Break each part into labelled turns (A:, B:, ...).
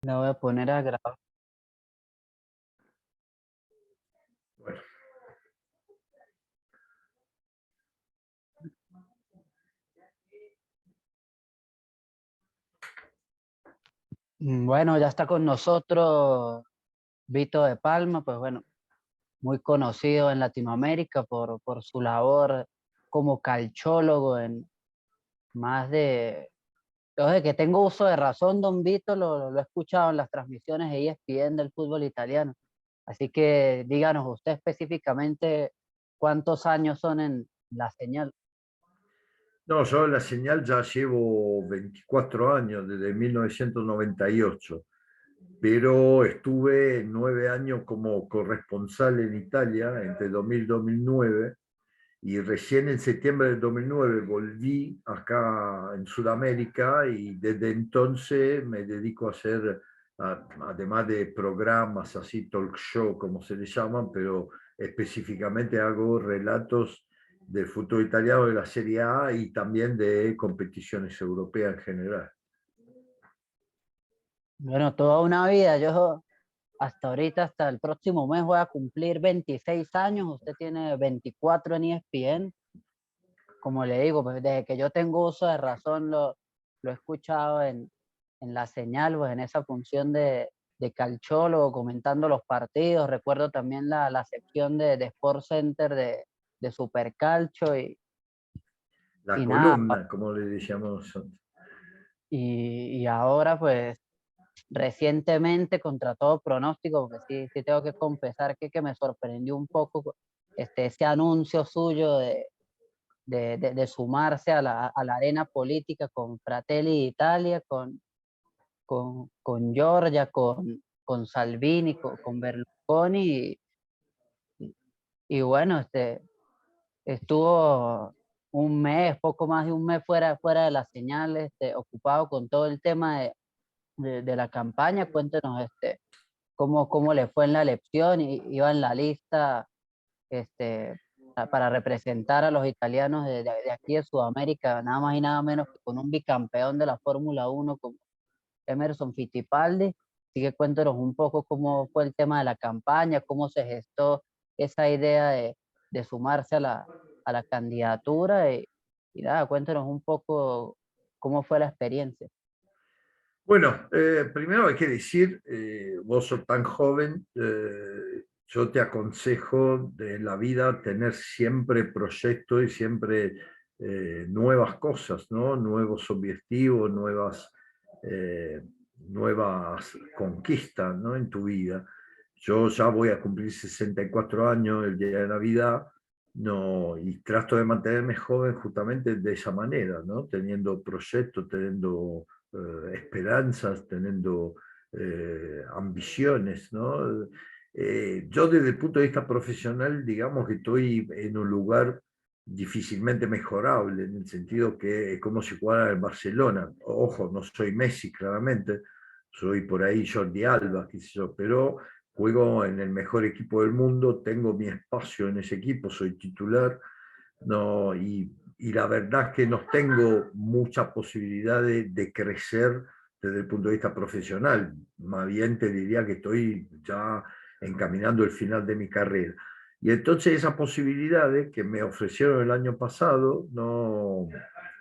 A: La voy a poner a grabar.
B: Bueno,
A: Bueno, ya está con nosotros Vito de Palma, pues bueno, muy conocido en Latinoamérica por su labor como calchólogo en más de... Desde que tengo uso de razón, don Vito, lo he escuchado en las transmisiones de ESPN del fútbol italiano. Así que díganos usted específicamente cuántos años son en la señal.
B: no, yo en la señal ya llevo 24 años, desde 1998, pero estuve 9 años como corresponsal en Italia entre 2000 y 2009, y recién en septiembre del 2009 volví acá en Sudamérica y desde entonces me dedico a hacer, además de programas así, talk show, como se les llaman, pero específicamente hago relatos del fútbol italiano de la Serie A y también de competiciones europeas en general.
A: Bueno, toda una vida. Yo hasta ahorita, hasta el próximo mes voy a cumplir 26 años. Usted tiene 24 en ESPN. Como le digo, pues desde que yo tengo uso de razón lo he escuchado en la señal, pues en esa función de calchólogo, comentando los partidos. Recuerdo también la sección de Sport Center de Supercalcio
B: La
A: y nada.
B: columna, como le decíamos nosotros.
A: Y ahora pues recientemente, contra todo pronóstico, porque sí tengo que confesar que me sorprendió un poco ese anuncio suyo de sumarse a la arena política con Fratelli d'Italia, con Giorgia, con Salvini, con Berlusconi, y bueno, estuvo un mes, poco más de un mes fuera de las señales, ocupado con todo el tema de la campaña. Cuéntenos cómo le fue en la elección. Iba en la lista para representar a los italianos de aquí de Sudamérica, nada más y nada menos que con un bicampeón de la Fórmula 1 como Emerson Fittipaldi. Así que cuéntanos un poco cómo fue el tema de la campaña, cómo se gestó esa idea de sumarse a la candidatura, y nada, cuéntanos un poco cómo fue la experiencia.
B: Bueno, primero hay que decir, vos sos tan joven, yo te aconsejo de la vida tener siempre proyectos y siempre nuevas cosas, ¿no? Nuevos objetivos, eh, nuevas conquistas, ¿no? En tu vida. Yo ya voy a cumplir 64 años el día de Navidad, no, y trato de mantenerme joven justamente de esa manera, ¿no? Teniendo proyectos, teniendo esperanzas, teniendo ambiciones, ¿no? Yo desde el punto de vista profesional, digamos que estoy en un lugar difícilmente mejorable, en el sentido que es como si jugara en Barcelona. Ojo, no soy Messi, claramente, soy por ahí Jordi Alba, qué sé yo, pero juego en el mejor equipo del mundo, tengo mi espacio en ese equipo, soy titular, no, y la verdad es que no tengo mucha posibilidad de crecer desde el punto de vista profesional. Más bien te diría que estoy ya encaminando el final de mi carrera. Y entonces esas posibilidades que me ofrecieron el año pasado, no,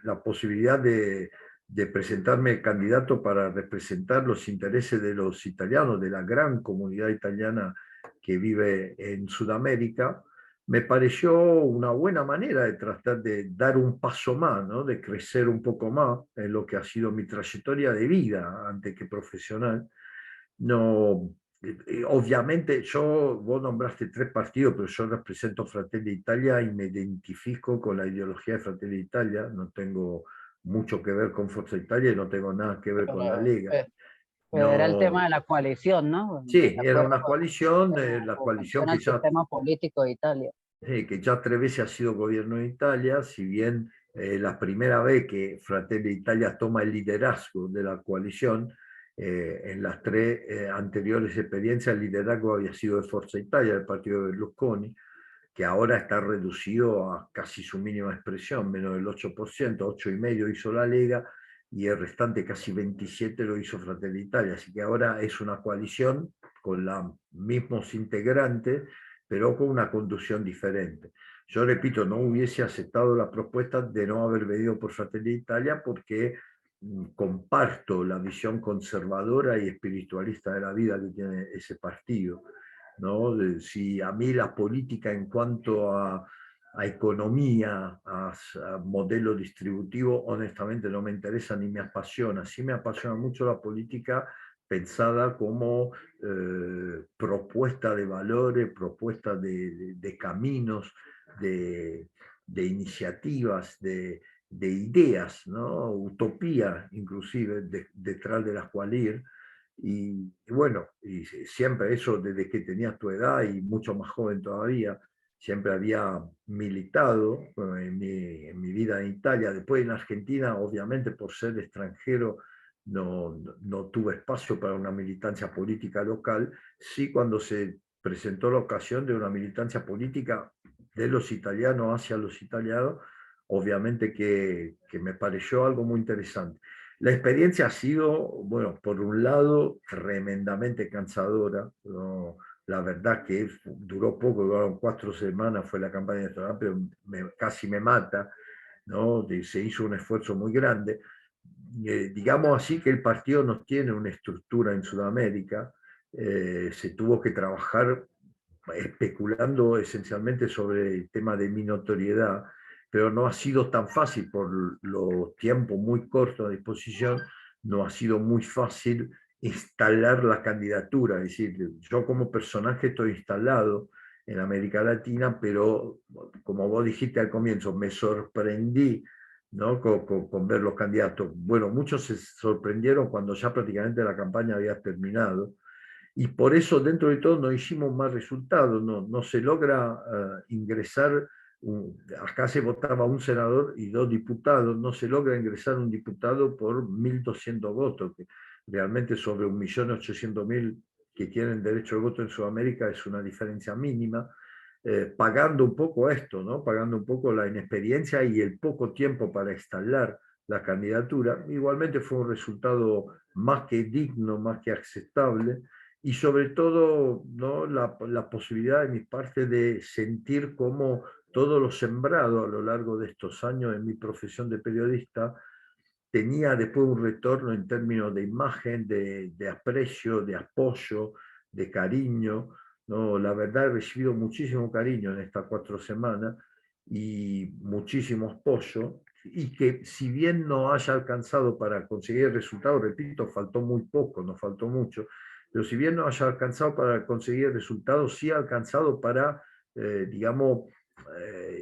B: la posibilidad de presentarme candidato para representar los intereses de los italianos, de la gran comunidad italiana que vive en Sudamérica, me pareció una buena manera de tratar de dar un paso más, ¿no? De crecer un poco más en lo que ha sido mi trayectoria de vida antes que profesional. No, obviamente vos nombraste tres partidos, pero yo represento Fratelli Italia y me identifico con la ideología de Fratelli Italia, no tengo mucho que ver con Forza Italia y no tengo nada que ver con la
A: Pero,
B: Lega.
A: era el tema
B: No,
A: de la coalición, ¿no? De
B: sí, era
A: acuerdo
B: una coalición, la
A: cómo
B: coalición
A: funciona el sistema político de Italia.
B: que ya 3 veces ha sido gobierno de Italia, si bien la primera vez que Fratelli Italia toma el liderazgo de la coalición, en las tres anteriores experiencias el liderazgo había sido de Forza Italia, del partido de Berlusconi, que ahora está reducido a casi su mínima expresión, menos del 8%, 8,5% hizo la Lega, y el restante casi 27 lo hizo Fratelli Italia, así que ahora es una coalición con los mismos integrantes, pero con una conducción diferente. Yo repito, no hubiese aceptado la propuesta de no haber venido por Fratelli Italia porque comparto la visión conservadora y espiritualista de la vida que tiene ese partido, ¿no? Si a mí la política en cuanto a economía, a modelo distributivo, honestamente no me interesa ni me apasiona. Sí me apasiona mucho la política pensada como propuesta de valores, propuesta de caminos, de iniciativas, de ideas, ¿no? Utopía inclusive detrás de las cuales ir. Y bueno, y siempre eso desde que tenía tu edad y mucho más joven todavía, siempre había militado bueno, en mi vida en Italia. Después en Argentina, obviamente por ser extranjero, no tuve espacio para una militancia política local. Sí, cuando se presentó la ocasión de una militancia política de los italianos hacia los italianos, obviamente que me pareció algo muy interesante. La experiencia ha sido, bueno, por un lado, tremendamente cansadora, ¿no? La verdad que duró poco, duraron 4 semanas, fue la campaña electoral, pero casi me mata, ¿no? Se hizo un esfuerzo muy grande. Digamos así que el partido no tiene una estructura en Sudamérica, se tuvo que trabajar especulando esencialmente sobre el tema de mi notoriedad, pero no ha sido tan fácil por los tiempos muy cortos a disposición, no ha sido muy fácil instalar la candidatura, es decir, yo como personaje estoy instalado en América Latina, pero como vos dijiste al comienzo, me sorprendí, ¿no? Con ver los candidatos. Bueno, muchos se sorprendieron cuando ya prácticamente la campaña había terminado, y por eso dentro de todo no hicimos más resultados, no se logra ingresar, acá se votaba un senador y 2 diputados, no se logra ingresar un diputado por 1.200 votos, que realmente sobre 1.800.000 que tienen derecho al voto en Sudamérica es una diferencia mínima, pagando un poco esto, ¿no? Pagando un poco la inexperiencia y el poco tiempo para instalar la candidatura. Igualmente fue un resultado más que digno, más que aceptable, y sobre todo, ¿no? La posibilidad de mi parte de sentir cómo todo lo sembrado a lo largo de estos años en mi profesión de periodista tenía después un retorno en términos de imagen, de aprecio, de apoyo, de cariño, ¿no? La verdad he recibido muchísimo cariño en estas 4 semanas y muchísimo apoyo, y que si bien no haya alcanzado para conseguir el resultado, repito, faltó muy poco, no faltó mucho, pero si bien no haya alcanzado para conseguir el resultado, sí ha alcanzado para, digamos,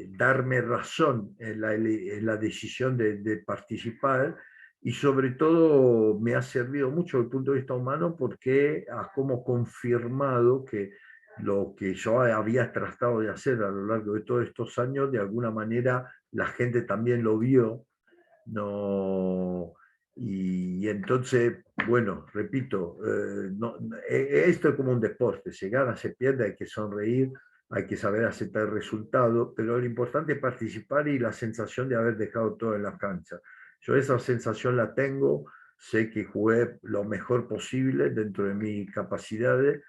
B: darme razón en la decisión de participar, y sobre todo me ha servido mucho desde el punto de vista humano porque ha como confirmado que lo que yo había tratado de hacer a lo largo de todos estos años, de alguna manera la gente también lo vio, no, y entonces, bueno, repito, esto es como un deporte, se gana, se pierde, hay que sonreír, hay que saber aceptar el resultado, pero lo importante es participar y la sensación de haber dejado todo en la cancha. Yo esa sensación la tengo, sé que jugué lo mejor posible dentro de mis capacidades,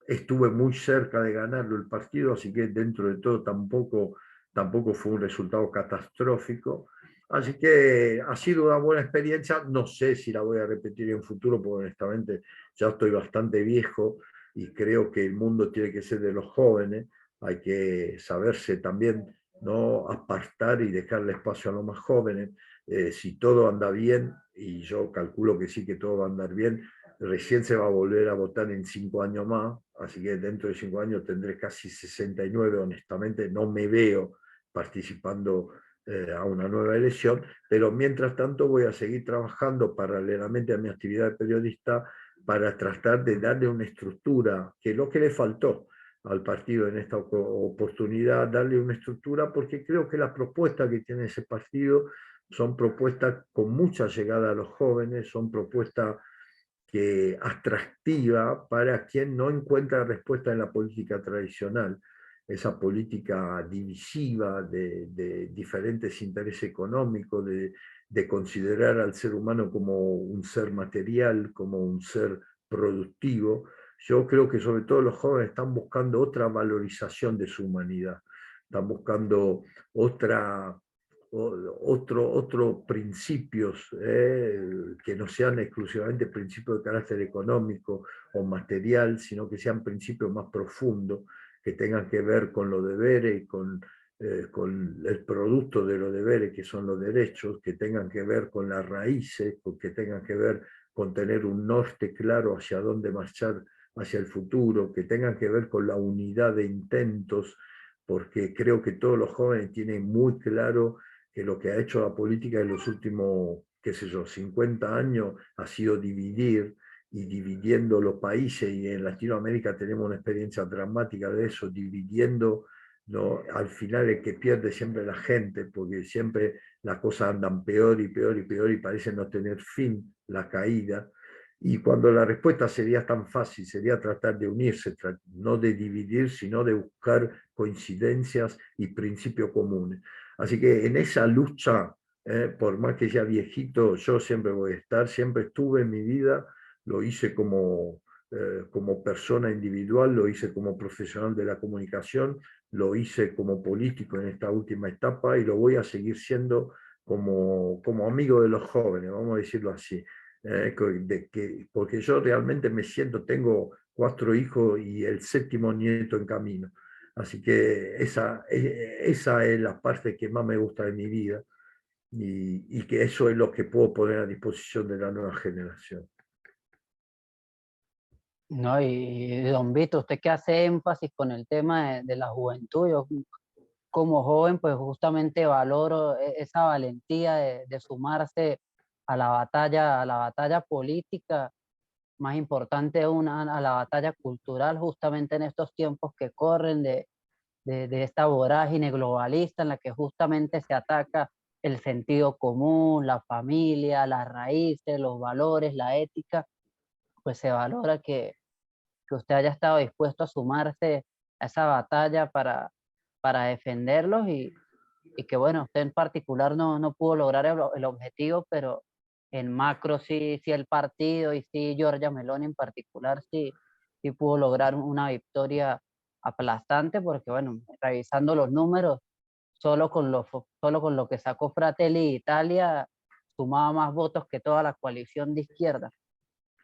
B: estuve muy cerca de ganarlo el partido, así que dentro de todo tampoco fue un resultado catastrófico. Así que ha sido una buena experiencia, no sé si la voy a repetir en futuro, porque honestamente ya estoy bastante viejo y creo que el mundo tiene que ser de los jóvenes, hay que saberse también, ¿no? Apartar y dejarle espacio a los más jóvenes. Si todo anda bien, y yo calculo que sí que todo va a andar bien, recién se va a volver a votar en 5 años más, así que dentro de 5 años tendré casi 69, honestamente no me veo participando a una nueva elección, pero mientras tanto voy a seguir trabajando paralelamente a mi actividad de periodista para tratar de darle una estructura, que es lo que le faltó al partido en esta oportunidad, darle una estructura, porque creo que las propuestas que tiene ese partido son propuestas con mucha llegada a los jóvenes, son propuestas que atractiva para quien no encuentra respuesta en la política tradicional, esa política divisiva de diferentes intereses económicos, de considerar al ser humano como un ser material, como un ser productivo. Yo creo que sobre todo los jóvenes están buscando otra valorización de su humanidad, están buscando otra, otros principios que no sean exclusivamente principios de carácter económico o material, sino que sean principios más profundos, que tengan que ver con los deberes y con el producto de los deberes, que son los derechos, que tengan que ver con las raíces, que tengan que ver con tener un norte claro hacia dónde marchar hacia el futuro, que tengan que ver con la unidad de intentos, porque creo que todos los jóvenes tienen muy claro que lo que ha hecho la política en los últimos, qué sé yo, 50 años ha sido dividir, y dividiendo los países, y en Latinoamérica tenemos una experiencia dramática de eso, dividiendo, ¿no? Al final el que pierde siempre la gente, porque siempre las cosas andan peor y peor y peor y parece no tener fin la caída. Y cuando la respuesta sería tan fácil, sería tratar de unirse, no de dividir, sino de buscar coincidencias y principios comunes. Así que en esa lucha, por más que sea viejito, yo siempre voy a estar, siempre estuve en mi vida, lo hice como persona individual, lo hice como profesional de la comunicación, lo hice como político en esta última etapa y lo voy a seguir siendo como amigo de los jóvenes, vamos a decirlo así. Porque yo realmente me siento, tengo 4 hijos y el 7º nieto en camino. Así que esa es la parte que más me gusta de mi vida y que eso es lo que puedo poner a disposición de la nueva generación.
A: No, y don Vito, usted que hace énfasis con el tema de la juventud, yo como joven, pues justamente valoro esa valentía de sumarse a la batalla política, más importante aún a la batalla cultural, justamente en estos tiempos que corren de esta vorágine globalista en la que justamente se ataca el sentido común, la familia, las raíces, los valores, la ética, pues se valora que usted haya estado dispuesto a sumarse a esa batalla para defenderlos y que bueno, usted en particular no pudo lograr el objetivo, pero en macro sí el partido y sí Giorgia Meloni en particular sí pudo lograr una victoria aplastante porque bueno, revisando los números, solo con lo que sacó Fratelli Italia sumaba más votos que toda la coalición de izquierda.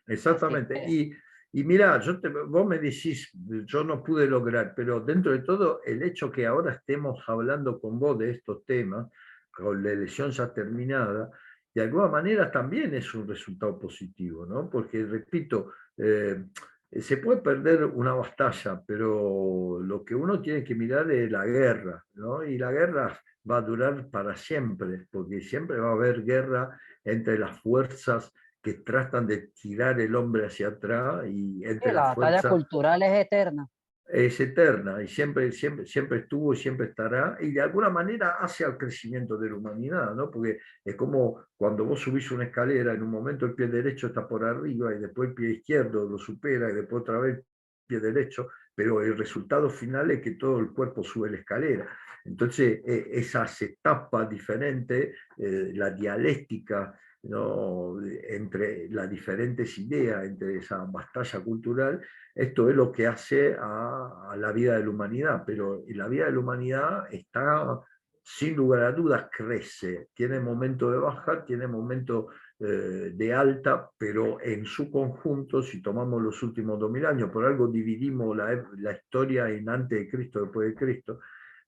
A: Así
B: Exactamente.
A: que
B: Y mira, vos me decís, yo no pude lograr, pero dentro de todo, el hecho que ahora estemos hablando con vos de estos temas, con la elección ya terminada, de alguna manera también es un resultado positivo, ¿no? Porque, repito, se puede perder una batalla, pero lo que uno tiene que mirar es la guerra, ¿no? Y la guerra va a durar para siempre, porque siempre va a haber guerra entre las fuerzas que tratan de tirar el hombre hacia atrás y
A: sí,
B: entre
A: la
B: las
A: batalla
B: fuerzas
A: cultural es eterna.
B: es eterna y siempre estuvo y siempre estará y de alguna manera hace al crecimiento de la humanidad, ¿no? Porque es como cuando vos subís una escalera, en un momento el pie derecho está por arriba y después el pie izquierdo lo supera y después otra vez el pie derecho, pero el resultado final es que todo el cuerpo sube la escalera. Entonces, esas etapas diferentes, la dialéctica, ¿no? Entre las diferentes ideas, entre esa batalla cultural, esto es lo que hace a la vida de la humanidad, pero la vida de la humanidad está, sin lugar a dudas, crece, tiene momentos de baja, tiene momentos de alta, pero en su conjunto, si tomamos los últimos 2000 años, por algo dividimos la historia en antes de Cristo, después de Cristo,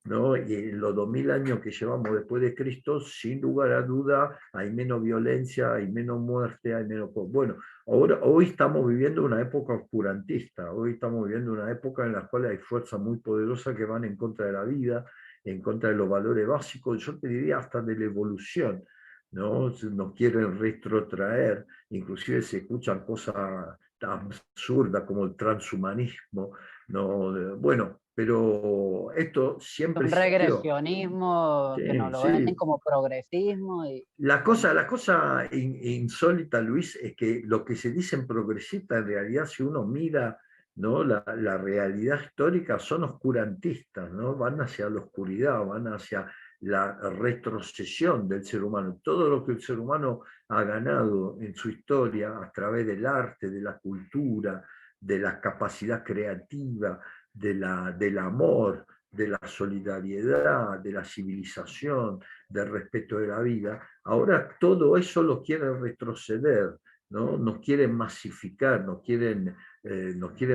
B: ¿no? Y en los 2000 años que llevamos después de Cristo, sin lugar a duda, hay menos violencia, hay menos muerte, hay menos... Bueno, hoy estamos viviendo una época oscurantista, hoy estamos viviendo una época en la cual hay fuerzas muy poderosas que van en contra de la vida, en contra de los valores básicos, yo te diría hasta de la evolución, ¿no? Nos quieren retrotraer, inclusive se escuchan cosas tan absurdas como el transhumanismo, ¿no? Bueno, pero esto siempre
A: Un
B: existió.
A: regresionismo que nos
B: Sí,
A: lo venden
B: sí,
A: como progresismo y
B: la
A: bueno,
B: cosa, la cosa insólita, Luis, es que lo que se dice en progresista, en realidad, si uno mira, ¿no? La realidad histórica, son oscurantistas, ¿no? Van hacia la oscuridad, van hacia la retrocesión del ser humano. Todo lo que el ser humano ha ganado en su historia a través del arte, de la cultura, de la capacidad creativa, del amor, de la solidaridad, de la civilización, del respeto de la vida, ahora todo eso lo quieren retroceder, ¿no? Nos quieren masificar, nos quieren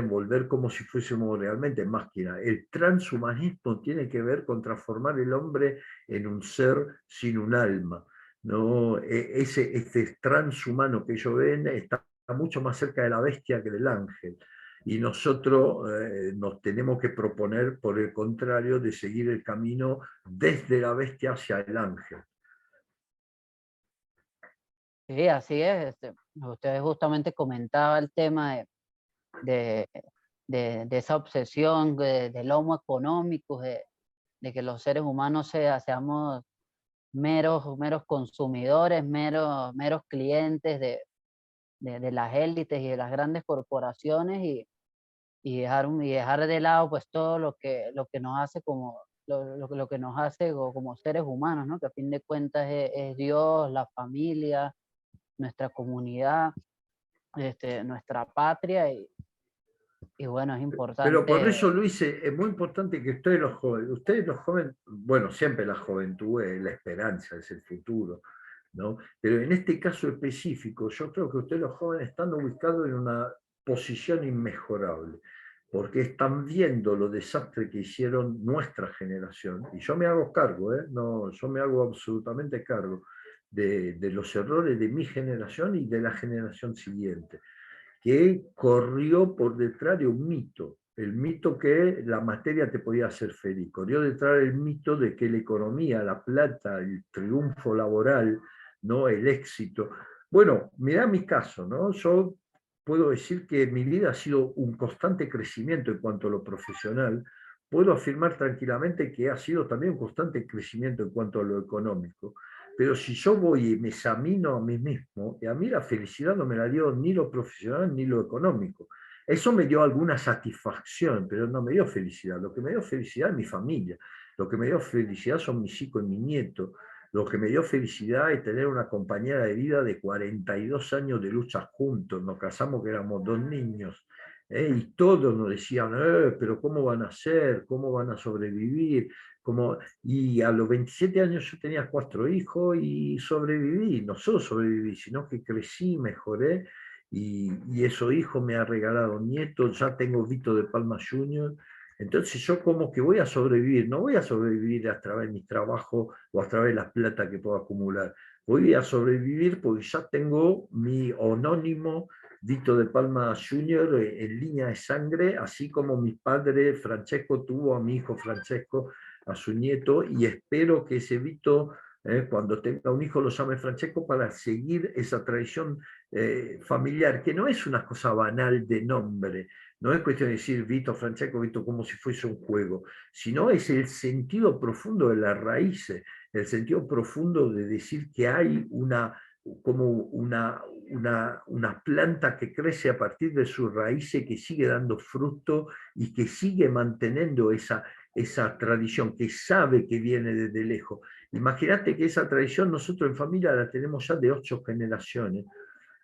B: volver como si fuésemos realmente máquinas. El transhumanismo tiene que ver con transformar el hombre en un ser sin un alma, ¿no? Este transhumano que ellos ven está mucho más cerca de la bestia que del ángel. Y nosotros nos tenemos que proponer, por el contrario, de seguir el camino desde la bestia hacia el ángel.
A: Sí, así es. Usted justamente comentaba el tema de, de esa obsesión del homo económico, de que los seres humanos seamos meros consumidores, meros clientes de las élites y de las grandes corporaciones y dejar de lado pues todo lo que nos hace lo que nos hace como seres humanos, ¿no? Que a fin de cuentas es Dios, la familia, nuestra comunidad, nuestra patria y bueno, es
B: Pero por
A: importante.
B: eso, Luis, es muy importante que ustedes los jóvenes, bueno, siempre la juventud es la esperanza, es el futuro, ¿no? Pero en este caso específico, yo creo que ustedes los jóvenes están ubicados en una posición inmejorable, porque están viendo los desastres que hicieron nuestra generación, y yo me hago cargo, ¿eh? No, yo me hago absolutamente cargo de los errores de mi generación y de la generación siguiente, que corrió por detrás de un mito, el mito que la materia te podía hacer feliz, corrió detrás del mito de que la economía, la plata, el triunfo laboral, ¿no? El éxito. Bueno, mirá mi caso, ¿no? Yo puedo decir que mi vida ha sido un constante crecimiento en cuanto a lo profesional. Puedo afirmar tranquilamente que ha sido también un constante crecimiento en cuanto a lo económico. Pero si yo voy y me examino a mí mismo, y a mí la felicidad no me la dio ni lo profesional ni lo económico. Eso me dio alguna satisfacción, pero no me dio felicidad. Lo que me dio felicidad es mi familia. Lo que me dio felicidad son mis hijos y mi nieto. Lo que me dio felicidad es tener una compañera de vida de 42 años de lucha juntos. Nos casamos que éramos dos niños. Y todos nos decían, pero ¿cómo van a hacer? ¿Cómo van a sobrevivir? Y a los 27 años yo tenía 4 hijos y sobreviví, no solo sobreviví, sino que crecí, mejoré y esos hijos me han regalado nietos, ya tengo Vito de Palma Jr. Entonces yo como que voy a sobrevivir, no voy a sobrevivir a través de mi trabajo o a través de la plata que puedo acumular, voy a sobrevivir porque ya tengo mi anónimo Vito de Palma Jr. En línea de sangre, así como mi padre Francesco tuvo a mi hijo Francesco, a su nieto, y espero que ese Vito, cuando tenga un hijo, lo llame Francesco para seguir esa tradición familiar, que no es una cosa banal de nombre, no es cuestión de decir Vito, Francesco, Vito como si fuese un juego, sino es el sentido profundo de las raíces, el sentido profundo de decir que hay como una planta que crece a partir de sus raíces, que sigue dando fruto y que sigue manteniendo esa tradición, que sabe que viene desde lejos. Imagínate que esa tradición nosotros en familia la tenemos ya de 8 generaciones.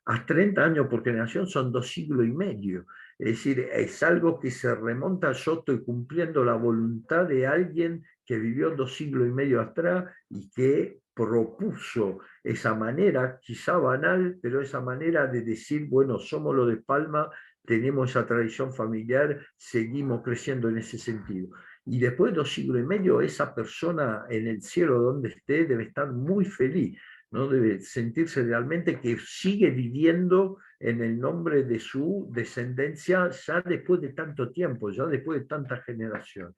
B: A 30 años por generación son 2 siglos y medio. Es decir, es algo que se remonta, yo estoy cumpliendo la voluntad de alguien que vivió 2 siglos y medio atrás y que propuso esa manera, quizá banal, pero esa manera de decir, bueno, somos los de Palma, tenemos esa tradición familiar, seguimos creciendo en ese sentido. Y después de 2 siglos y medio, esa persona en el cielo donde esté debe estar muy feliz, ¿no? Debe sentirse realmente que sigue viviendo en el nombre de su descendencia ya después de tanto tiempo, ya después de tanta generación.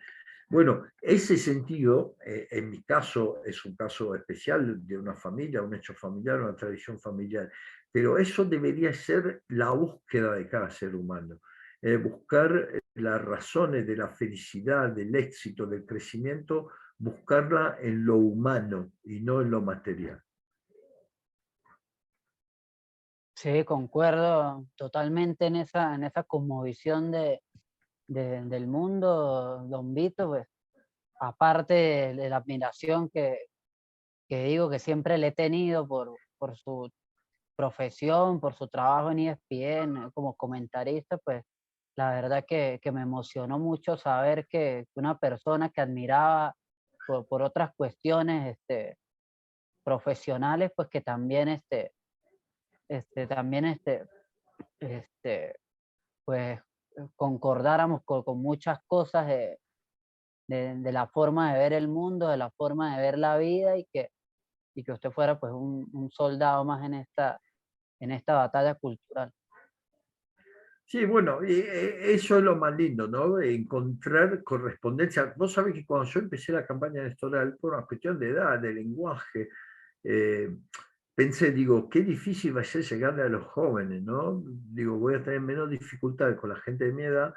B: Bueno, ese sentido, en mi caso, es un caso especial de una familia, un hecho familiar, una tradición familiar, pero eso debería ser la búsqueda de cada ser humano. Buscar las razones de la felicidad, del éxito, del crecimiento, buscarla en lo humano y no en lo material.
A: Sí, concuerdo totalmente en esa cosmovisión del mundo, don Vito, pues aparte de la admiración que digo que siempre le he tenido por su profesión, por su trabajo en ESPN como comentarista, pues la verdad que me emocionó mucho saber que una persona que admiraba por otras cuestiones profesionales, pues que también, también este, pues concordáramos con muchas cosas de la forma de ver el mundo, de la forma de ver la vida y que usted fuera pues un soldado más en esta batalla cultural.
B: Sí, bueno, eso es lo más lindo, ¿no? Encontrar correspondencia. Vos sabés que cuando yo empecé la campaña electoral, por una cuestión de edad, de lenguaje, eh, pensé, digo, qué difícil va a ser llegarle a los jóvenes, ¿no? Digo, voy a tener menos dificultades con la gente de mi edad,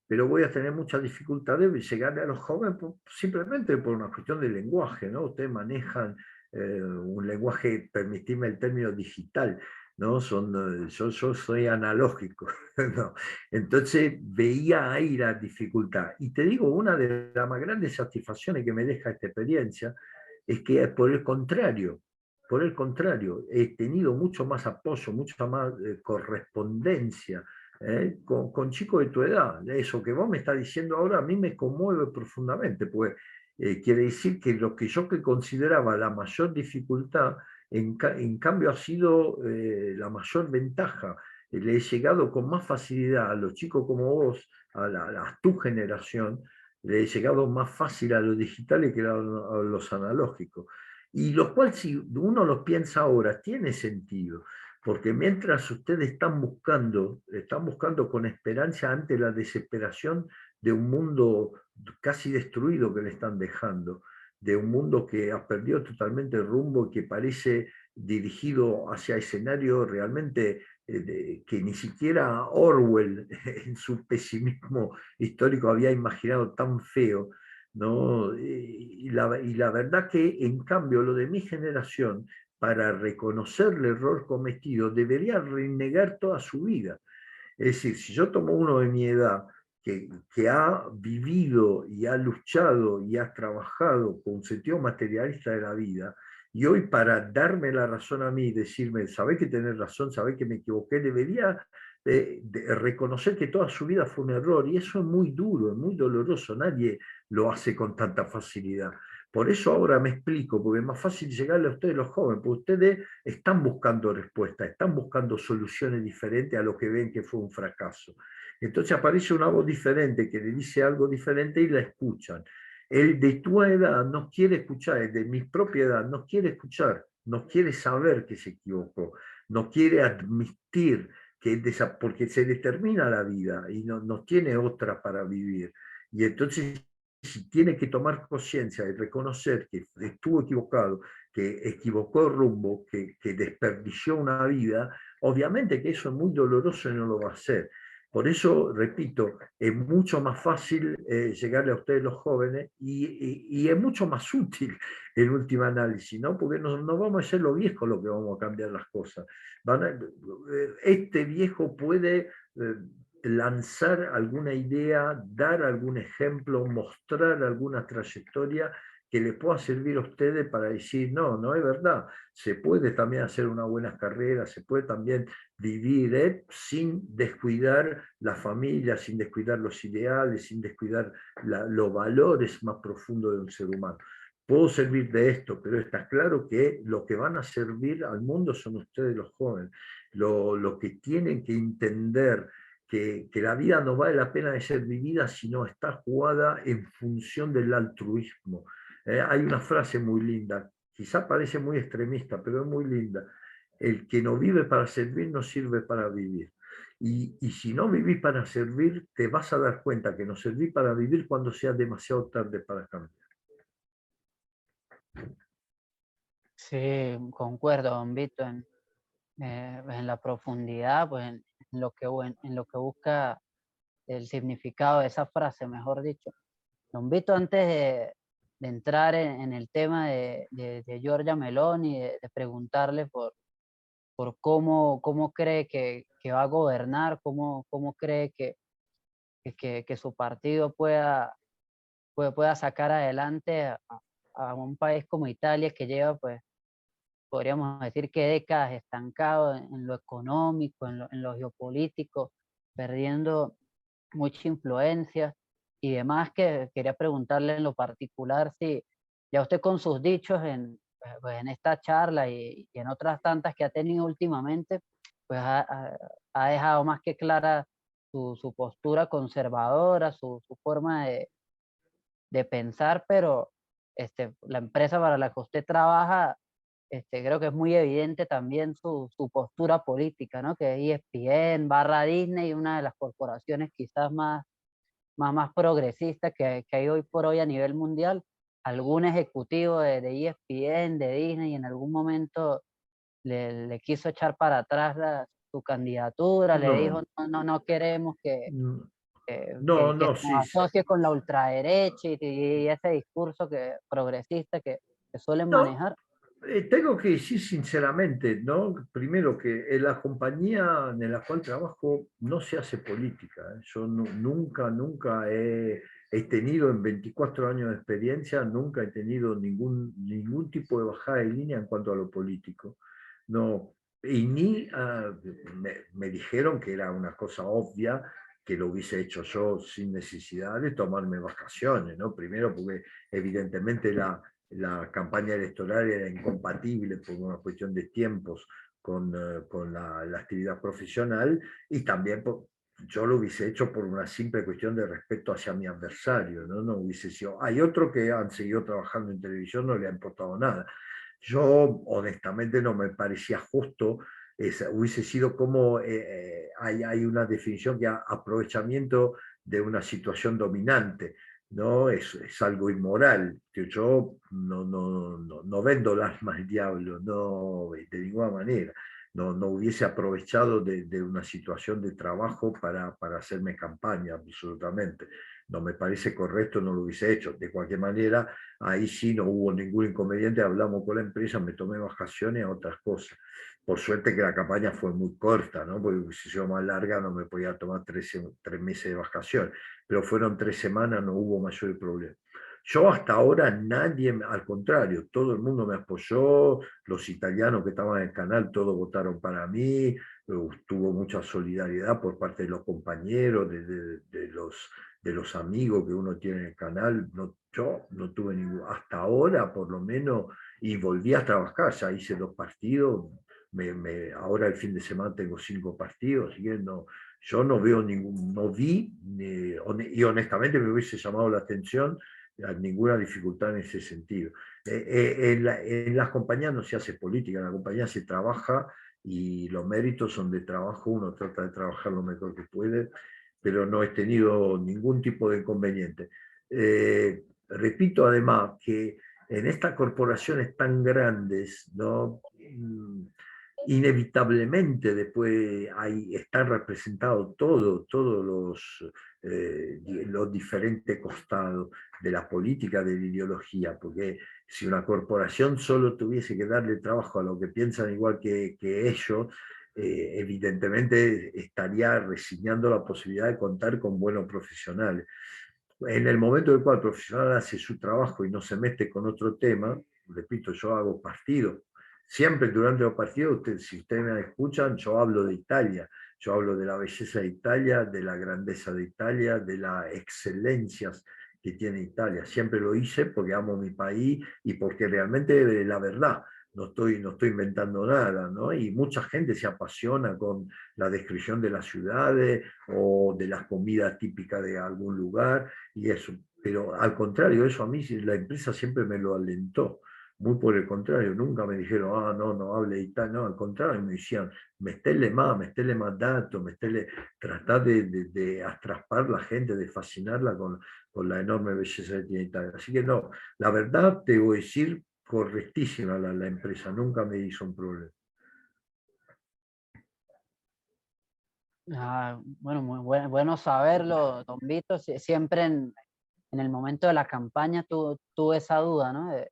B: pero voy a tener muchas dificultades de llegarle a los jóvenes simplemente por una cuestión de lenguaje, ¿no? Ustedes manejan un lenguaje, permitidme el término digital, ¿no? Yo soy analógico, ¿no? Entonces veía ahí la dificultad. Y te digo, una de las más grandes satisfacciones que me deja esta experiencia es que por el contrario, he tenido mucho más apoyo, mucha más correspondencia con chicos de tu edad. Eso que vos me estás diciendo ahora a mí me conmueve profundamente, pues quiere decir que lo que yo que consideraba la mayor dificultad, en cambio ha sido la mayor ventaja. Le he llegado con más facilidad a los chicos como vos, a tu generación, le he llegado más fácil a los digitales que a los analógicos. Y lo cual, si uno lo piensa ahora, tiene sentido. Porque mientras ustedes están buscando con esperanza ante la desesperación de un mundo casi destruido que le están dejando, de un mundo que ha perdido totalmente el rumbo y que parece dirigido hacia escenarios realmente que ni siquiera Orwell en su pesimismo histórico había imaginado tan feo, ¿no? Y la verdad que en cambio lo de mi generación para reconocer el error cometido, debería renegar toda su vida. Es decir, si yo tomo uno de mi edad que ha vivido y ha luchado y ha trabajado con un sentido materialista de la vida, y hoy para darme la razón a mí y decirme, sabés que tenés razón, sabés que me equivoqué, debería de reconocer que toda su vida fue un error, y eso es muy duro, es muy doloroso, nadie lo hace con tanta facilidad. Por eso ahora me explico, porque es más fácil llegarle a ustedes los jóvenes, porque ustedes están buscando respuestas, están buscando soluciones diferentes a lo que ven que fue un fracaso. Entonces aparece una voz diferente que le dice algo diferente y la escuchan. El de tu edad no quiere escuchar, el de mi propia edad no quiere escuchar, no quiere saber que se equivocó, no quiere admitir que porque se le termina la vida y no tiene otra para vivir. Y entonces si tiene que tomar conciencia y reconocer que estuvo equivocado, que equivocó el rumbo, que desperdició una vida, obviamente que eso es muy doloroso y no lo va a hacer. Por eso, repito, es mucho más fácil llegarle a ustedes los jóvenes y es mucho más útil en última análisis, ¿no? Porque no vamos a ser los viejos los que vamos a cambiar las cosas. Este viejo puede lanzar alguna idea, dar algún ejemplo, mostrar alguna trayectoria que le pueda servir a ustedes para decir, no, no es verdad, se puede también hacer una buena carrera, se puede también vivir sin descuidar la familia, sin descuidar los ideales, sin descuidar los valores más profundos de un ser humano. Puedo servir de esto, pero está claro que lo que van a servir al mundo son ustedes los jóvenes. Lo que tienen que entender que la vida no vale la pena de ser vivida si no está jugada en función del altruismo. Hay una frase muy linda, quizá parece muy extremista, pero es muy linda. El que no vive para servir no sirve para vivir. Y si no vivís para servir, te vas a dar cuenta que no servís para vivir cuando sea demasiado tarde para cambiar.
A: Sí, concuerdo, don Vito, en la profundidad, pues en lo que busca el significado de esa frase, mejor dicho. Don Vito, antes de entrar en el tema de Giorgia Meloni, de preguntarle por cómo cree que va a gobernar, cómo cree que su partido pueda sacar adelante a un país como Italia, que lleva, pues, podríamos decir que décadas estancado en lo económico, en lo geopolítico, perdiendo mucha influencia y demás. Que quería preguntarle en lo particular si ya usted, con sus dichos pues, en esta charla y en otras tantas que ha tenido últimamente, pues ha dejado más que clara su postura conservadora, su forma de pensar, pero la empresa para la que usted trabaja, creo que es muy evidente también su postura política, ¿no? Que es ESPN barra Disney, una de las corporaciones quizás más progresistas que hay hoy por hoy a nivel mundial. Algún ejecutivo de ESPN, de Disney, en algún momento le quiso echar para atrás su candidatura, le dijo,
B: No,
A: no queremos
B: no, no,
A: que
B: no,
A: se nos
B: sí,
A: asocie con la ultraderecha y ese discurso progresista que suelen
B: no,
A: manejar.
B: tengo que decir sinceramente, ¿no? Primero que en la compañía en la cual trabajo no se hace política. ¿Eh? Yo nunca he tenido en 24 años de experiencia, nunca he tenido ningún tipo de bajada de línea en cuanto a lo político. No, y ni me dijeron que era una cosa obvia que lo hubiese hecho yo sin necesidad de tomarme vacaciones, ¿no? Primero porque evidentemente la campaña electoral era incompatible por una cuestión de tiempos con la actividad profesional y también yo lo hubiese hecho por una simple cuestión de respeto hacia mi adversario, ¿no? No hubiese sido... Hay otros que han seguido trabajando en televisión, no le ha importado nada. Yo honestamente no me parecía justo, hubiese sido como hay una definición que aprovechamiento de una situación dominante. ¿No? Es algo inmoral, que yo no vendo el alma al diablo, no, de ninguna manera. No hubiese aprovechado de una situación de trabajo para hacerme campaña, absolutamente. No me parece correcto, no lo hubiese hecho. De cualquier manera, ahí sí no hubo ningún inconveniente, hablamos con la empresa, me tomé vacaciones a otras cosas. Por suerte que la campaña fue muy corta, ¿no? Porque si sido más larga no me podía tomar 3 meses de vacaciones, pero fueron 3 semanas, no hubo mayor problema. Yo hasta ahora nadie, al contrario, todo el mundo me apoyó, los italianos que estaban en el canal, todos votaron para mí, tuvo mucha solidaridad por parte de los compañeros, de los amigos que uno tiene en el canal. No, yo no tuve ningún, hasta ahora por lo menos, y volví a trabajar, ya hice 2 partidos, ahora el fin de semana tengo 5 partidos, así que no, yo no veo no vi, y honestamente me hubiese llamado la atención ninguna dificultad en ese sentido. En las compañías no se hace política, en la compañía se trabaja y los méritos son de trabajo, uno trata de trabajar lo mejor que puede, pero no he tenido ningún tipo de inconveniente. Repito además que en estas corporaciones tan grandes, ¿no? Inevitablemente después están representados todos los diferentes costados de la política, de la ideología, porque si una corporación solo tuviese que darle trabajo a los que piensan igual que ellos, evidentemente estaría resignando la posibilidad de contar con buenos profesionales. En el momento en el cual el profesional hace su trabajo y no se mete con otro tema, repito, yo hago partidos. Siempre durante los partidos, si ustedes me escuchan, yo hablo de Italia, yo hablo de la belleza de Italia, de la grandeza de Italia, de las excelencias que tiene Italia. Siempre lo hice porque amo mi país y porque realmente es la verdad. No estoy inventando nada, ¿no? Y mucha gente se apasiona con la descripción de las ciudades o de las comidas típicas de algún lugar y eso. Pero al contrario, eso a mí la empresa siempre me lo alentó. Muy por el contrario, nunca me dijeron, no hable y tal, no, al contrario, me decían, metele más datos, tratar de atraspar la gente, de fascinarla con la enorme belleza que tiene Italia. Así que no, la verdad te voy a decir, correctísima la empresa, nunca me hizo un problema.
A: Bueno, muy bueno saberlo, don Vito. Siempre en el momento de la campaña tuve esa duda, ¿no? De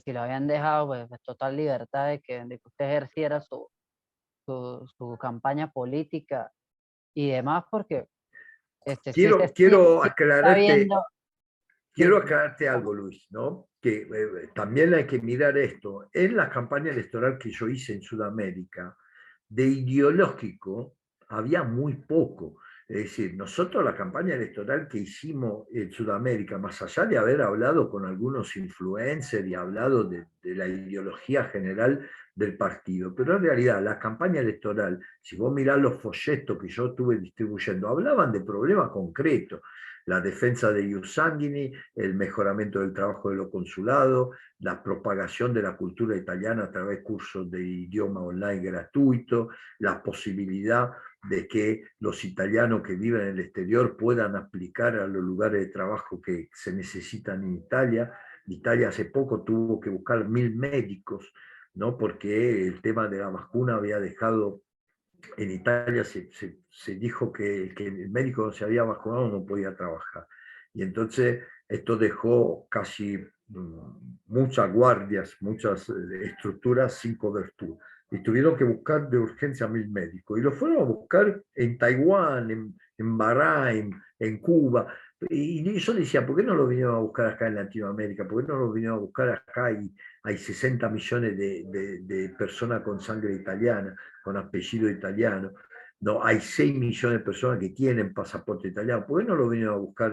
A: si lo habían dejado, pues, total libertad de que usted ejerciera su campaña política y demás, porque sí
B: Quiero
A: se está
B: aclararte,
A: viendo.
B: quiero aclararte algo, Luis, ¿no? Que también hay que mirar esto. En la campaña electoral que yo hice en Sudamérica, de ideológico había muy poco. Es decir, nosotros la campaña electoral que hicimos en Sudamérica, más allá de haber hablado con algunos influencers y hablado de la ideología general del partido, pero en realidad la campaña electoral, si vos mirás los folletos que yo estuve distribuyendo, hablaban de problemas concretos: la defensa de ius sanguinis, el mejoramiento del trabajo de los consulados, la propagación de la cultura italiana a través de cursos de idioma online gratuito, la posibilidad de que los italianos que viven en el exterior puedan aplicar a los lugares de trabajo que se necesitan en Italia. Italia hace poco tuvo que buscar 1000 médicos, ¿no? Porque el tema de la vacuna había dejado, en Italia se dijo que el médico no se había vacunado no podía trabajar. Y entonces esto dejó casi muchas guardias, muchas estructuras sin cobertura. Y tuvieron que buscar de urgencia 1000 médicos. Y lo fueron a buscar en Taiwán, en Bahrein, en Cuba. Y yo decía, ¿por qué no lo vinieron a buscar acá en Latinoamérica? ¿Por qué no lo vinieron a buscar acá? Y hay 60 millones de personas con sangre italiana, con apellido italiano. No, hay 6 millones de personas que tienen pasaporte italiano. ¿Por qué no lo vinieron a buscar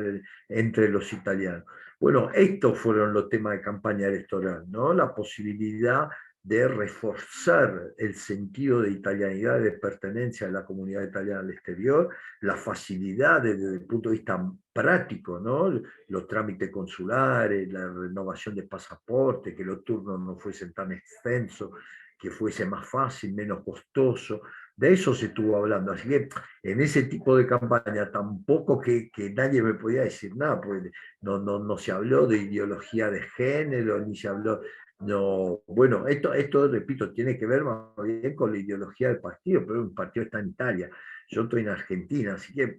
B: entre los italianos? Bueno, estos fueron los temas de campaña electoral, ¿no? La posibilidad de reforzar el sentido de italianidad, de pertenencia a la comunidad italiana al exterior, la facilidad desde el punto de vista práctico, ¿no? Los trámites consulares, la renovación de pasaporte, que los turnos no fuesen tan extensos, que fuese más fácil, menos costoso. De eso se estuvo hablando. Así que en ese tipo de campaña tampoco que nadie me podía decir nada, porque no se habló de ideología de género, ni se habló. No, bueno, esto, repito, tiene que ver más bien con la ideología del partido, pero un partido está en Italia, yo estoy en Argentina, así que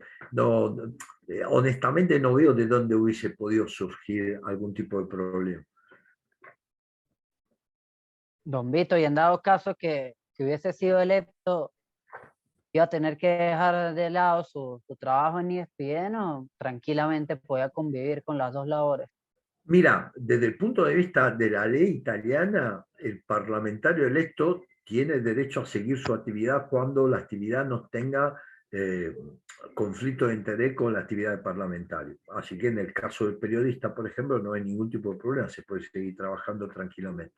B: honestamente no veo de dónde hubiese podido surgir algún tipo de problema.
A: Don Vito, y en dado caso que hubiese sido electo, ¿iba a tener que dejar de lado su trabajo en ESPN o tranquilamente podía convivir con las dos labores?
B: Mira, desde el punto de vista de la ley italiana, el parlamentario electo tiene derecho a seguir su actividad cuando la actividad no tenga eh, conflicto de interés con la actividad del parlamentario. Así que en el caso del periodista, por ejemplo, no hay ningún tipo de problema, se puede seguir trabajando tranquilamente.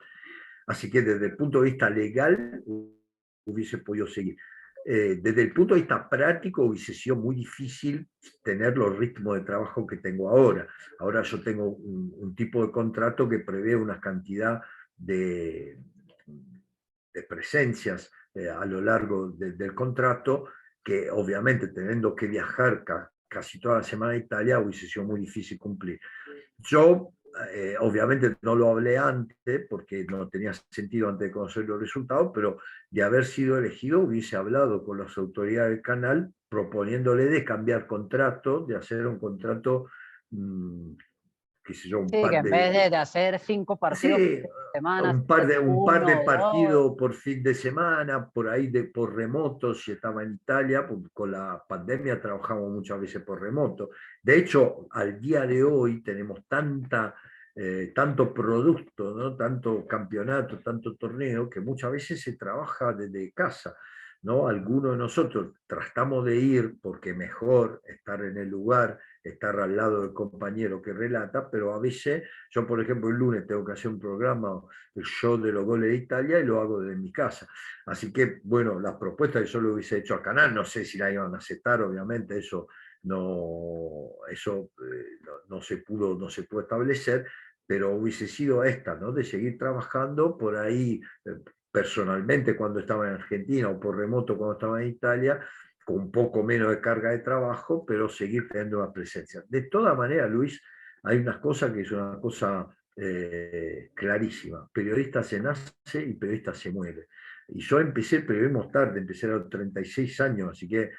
B: Así que desde el punto de vista legal hubiese podido seguir. Desde el punto de vista práctico hubiese sido muy difícil tener los ritmos de trabajo que tengo ahora. Ahora yo tengo un tipo de contrato que prevé una cantidad de, de presencias a lo largo del contrato, que obviamente teniendo que viajar casi toda la semana a Italia hubiese sido muy difícil cumplir. Yo obviamente no lo hablé antes porque no tenía sentido antes de conocer los resultados, pero de haber sido elegido hubiese hablado con las autoridades del canal proponiéndole de cambiar contrato, de hacer un contrato, qué sé yo, un
A: Sí, que
B: par
A: en vez de hacer 5 partidos por
B: sí,
A: semana,
B: un par de
A: uno o dos.
B: partidos por fin de semana, por ahí por remoto, si estaba en Italia, con la pandemia trabajamos muchas veces por remoto. De hecho, al día de hoy tenemos tanto producto, ¿no? Tanto campeonato, tanto torneo, que muchas veces se trabaja desde casa. ¿No? Algunos de nosotros tratamos de ir porque mejor estar en el lugar, estar al lado del compañero que relata, pero a veces yo, por ejemplo, el lunes tengo que hacer un programa, el show de los goles de Italia, y lo hago desde mi casa. Así que, bueno, las propuestas que yo le hubiese hecho al canal, no sé si la iban a aceptar, obviamente, no se pudo establecer, pero hubiese sido esta, ¿no? De seguir trabajando por ahí, personalmente cuando estaba en Argentina o por remoto cuando estaba en Italia, con un poco menos de carga de trabajo, pero seguir teniendo una presencia. De todas maneras, Luis, hay unas cosas que es una cosa clarísima. Periodista se nace y periodista se muere. Y yo empecé el periodismo tarde, empecé a los 36 años, así que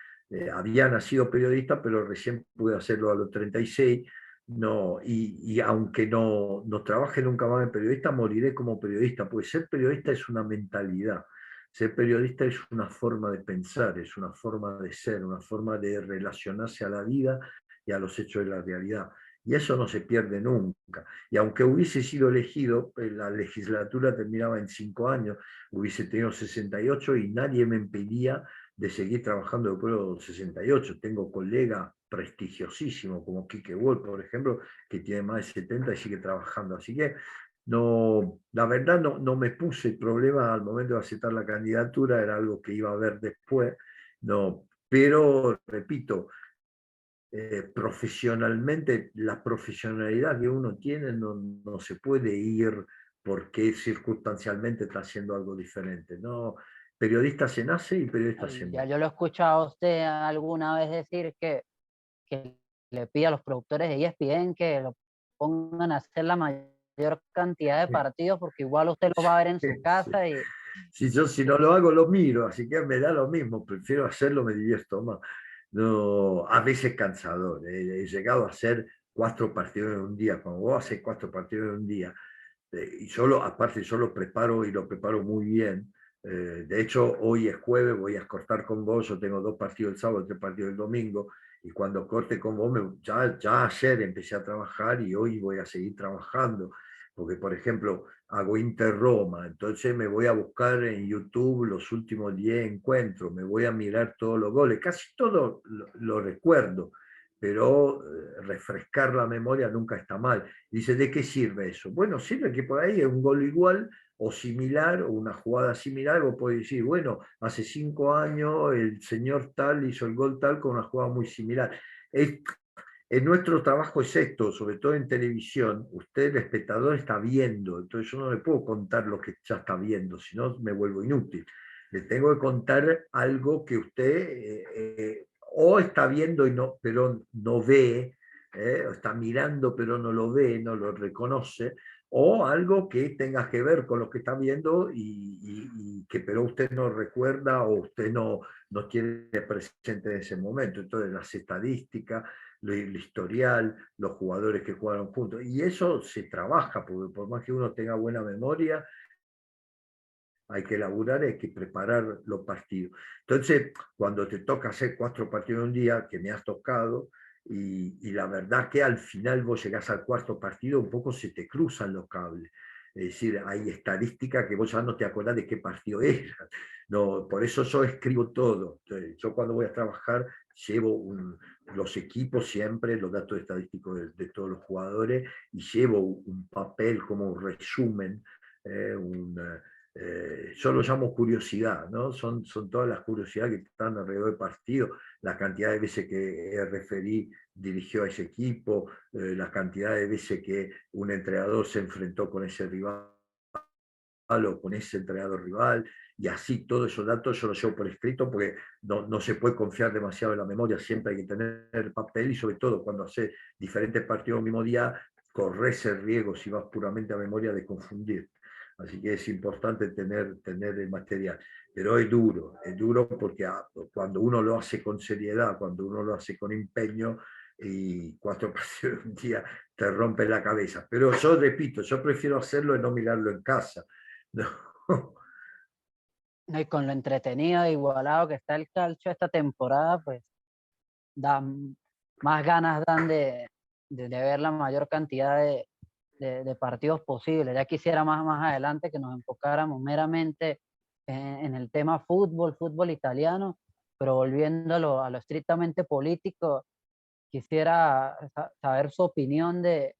B: había nacido periodista, pero recién pude hacerlo a los 36. No, y aunque no trabaje nunca más en periodista, moriré como periodista, porque ser periodista es una mentalidad. Ser periodista es una forma de pensar, es una forma de ser, una forma de relacionarse a la vida y a los hechos de la realidad. Y eso no se pierde nunca. Y aunque hubiese sido elegido, la legislatura terminaba en 5 años, hubiese tenido 68 y nadie me impedía de seguir trabajando después de los 68. Tengo colegas prestigiosísimos como Quique Wolf, por ejemplo, que tiene más de 70 y sigue trabajando. Así que no, la verdad no me puse el problema al momento de aceptar la candidatura, era algo que iba a ver después, no, pero repito, profesionalmente, la profesionalidad que uno tiene no se puede ir porque circunstancialmente está haciendo algo diferente. No, periodista se nace y periodista se
A: Ay, ya
B: muere.
A: yo lo he escuchado a usted alguna vez decir que le pide a los productores de ESPN que lo pongan a hacer la mayor cantidad de partidos, porque igual usted lo va a ver en su
B: Sí.
A: casa y
B: Si no lo hago, lo miro, así que me da lo mismo, prefiero hacerlo, me divierto más. No, a veces cansador, he llegado a hacer 4 partidos en un día, cuando vos haces 4 partidos en un día, y solo, aparte yo lo preparo y lo preparo muy bien. De hecho, hoy es jueves, voy a cortar con vos, yo tengo 2 partidos el sábado, 3 partidos el domingo, y cuando corte con vos, ya ayer empecé a trabajar y hoy voy a seguir trabajando, porque por ejemplo, hago Inter-Roma, entonces me voy a buscar en YouTube los últimos 10 encuentros, me voy a mirar todos los goles, casi todo lo recuerdo, pero refrescar la memoria nunca está mal. Dice, ¿de qué sirve eso? Bueno, sirve que por ahí es un gol igual o similar, o una jugada similar, vos podés decir, bueno, hace 5 años el señor tal hizo el gol tal con una jugada muy similar. En nuestro trabajo es esto, sobre todo en televisión, usted, el espectador, está viendo, entonces yo no le puedo contar lo que ya está viendo, si no me vuelvo inútil. Le tengo que contar algo que usted o está viendo y no, pero no ve, o está mirando pero no lo ve, no lo reconoce, o algo que tenga que ver con lo que está viendo y que pero usted no recuerda o usted no tiene presente en ese momento. Entonces las estadísticas, el historial, los jugadores que jugaron juntos. Y eso se trabaja, porque por más que uno tenga buena memoria, hay que elaborar, hay que preparar los partidos. Entonces, cuando te toca hacer 4 partidos en un día, que me has tocado, y la verdad que al final vos llegás al cuarto partido, un poco se te cruzan los cables. Es decir, hay estadística que vos ya no te acordás de qué partido era. No, por eso yo escribo todo. Entonces, yo cuando voy a trabajar llevo los equipos siempre, los datos estadísticos de todos los jugadores, y llevo un papel como un resumen, eh, un, yo lo llamo curiosidad, ¿no? Son todas las curiosidades que están alrededor del partido, la cantidad de veces que el referí dirigió a ese equipo, la cantidad de veces que un entrenador se enfrentó con ese rival o con ese entrenador rival, y así todos esos datos yo los llevo por escrito porque no se puede confiar demasiado en la memoria, siempre hay que tener papel y sobre todo cuando hace diferentes partidos el mismo día, corres el riesgo si vas puramente a memoria de confundir. Así que es importante tener el material. Pero es duro porque cuando uno lo hace con seriedad, cuando uno lo hace con empeño, y 4 partidos en un día te rompen la cabeza. Pero yo repito, yo prefiero hacerlo y no mirarlo en casa. No.
A: no, y con lo entretenido e igualado que está el calcio esta temporada, pues dan más ganas dan de ver la mayor cantidad de partidos posibles. Ya quisiera más adelante que nos enfocáramos meramente en el tema fútbol, fútbol italiano, pero volviendo a lo estrictamente político, quisiera saber su opinión de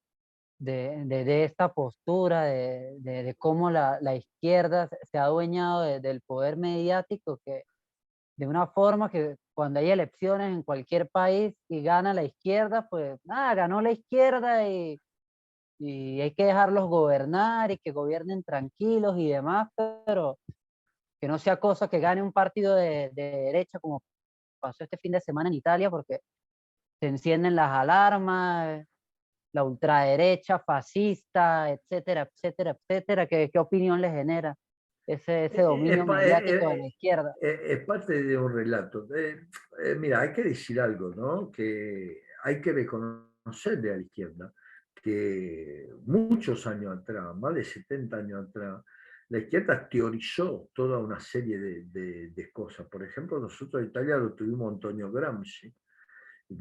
A: esta postura, de cómo la izquierda se ha adueñado del poder mediático, que de una forma que cuando hay elecciones en cualquier país y gana la izquierda, pues nada, ganó la izquierda y hay que dejarlos gobernar y que gobiernen tranquilos y demás, pero que no sea cosa que gane un partido de derecha como pasó este fin de semana en Italia, porque se encienden las alarmas, la ultraderecha, fascista, etcétera, etcétera, etcétera. ¿Qué opinión le genera ese dominio mediático de la izquierda?
B: Es parte de un relato. Mira, hay que decir algo, ¿no? Que hay que reconocerle a la izquierda que muchos años atrás, más de 70 años atrás, la izquierda teorizó toda una serie de cosas. Por ejemplo, nosotros en Italia lo tuvimos Antonio Gramsci,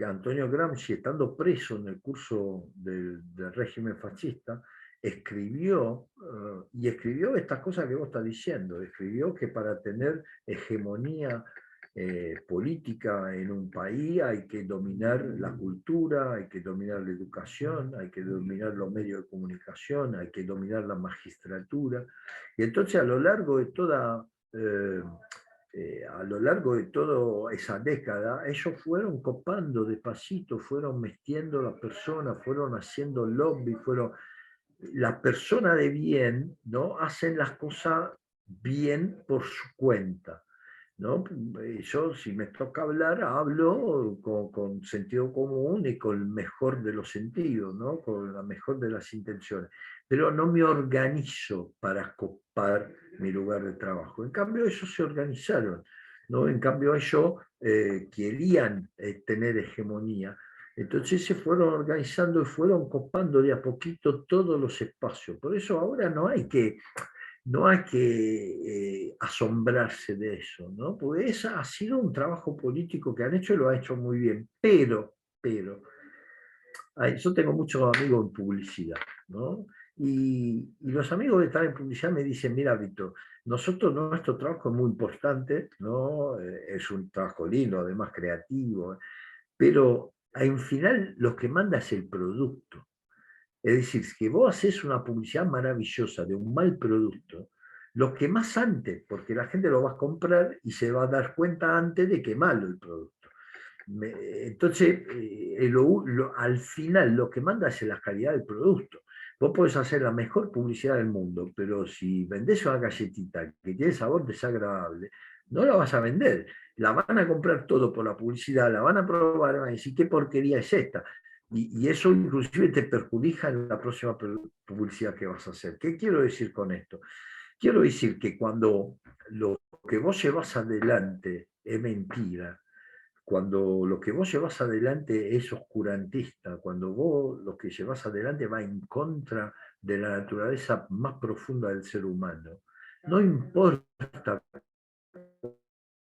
B: Antonio Gramsci, estando preso en el curso del régimen fascista, escribió, y escribió estas cosas que vos estás diciendo, escribió que para tener hegemonía política en un país hay que dominar la cultura, hay que dominar la educación, hay que dominar los medios de comunicación, hay que dominar la magistratura. Y entonces a lo largo de toda... a lo largo de toda esa década, ellos fueron copando despacito, fueron metiendo a las personas, fueron haciendo lobby, fueron... Las personas de bien, ¿no? Hacen las cosas bien por su cuenta, ¿no? Yo, si me toca hablar, hablo con sentido común y con el mejor de los sentidos, ¿no? Con la mejor de las intenciones, pero no me organizo para copar mi lugar de trabajo. En cambio, ellos se organizaron, ¿no? En cambio, ellos querían tener hegemonía. Entonces se fueron organizando y fueron copando de a poquito todos los espacios. Por eso ahora no hay que asombrarse de eso, ¿no? Porque ese ha sido un trabajo político que han hecho y lo ha hecho muy bien. Pero, yo tengo muchos amigos en publicidad, ¿no? Y los amigos que están en publicidad me dicen, mira, Víctor, nuestro trabajo es muy importante, ¿no? Es un trabajo lindo, además creativo, pero al final lo que manda es el producto. Es decir, que vos haces una publicidad maravillosa de un mal producto, lo que más antes, porque la gente lo va a comprar y se va a dar cuenta antes de que es malo el producto. Entonces, al final lo que manda es la calidad del producto. Vos podés hacer la mejor publicidad del mundo, pero si vendés una galletita que tiene sabor desagradable, no la vas a vender. La van a comprar todo por la publicidad, la van a probar, van a decir qué porquería es esta. Y eso inclusive te perjudica en la próxima publicidad que vas a hacer. ¿Qué quiero decir con esto? Quiero decir que cuando lo que vos llevas adelante es mentira, cuando lo que vos llevas adelante es oscurantista, cuando vos lo que llevas adelante va en contra de la naturaleza más profunda del ser humano, no importa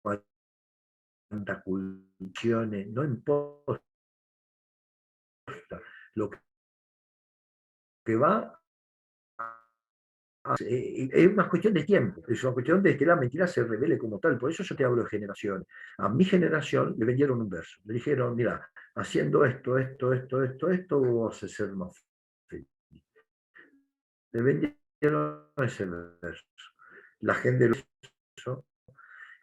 B: cuántas culciones, no importa, lo que va es una cuestión de tiempo, es una cuestión de que la mentira se revele como tal. Por eso yo te hablo de generación. A mi generación le vendieron un verso. Le dijeron, mira, haciendo esto, vas a ser más feliz. Le vendieron ese verso. La gente lo hizo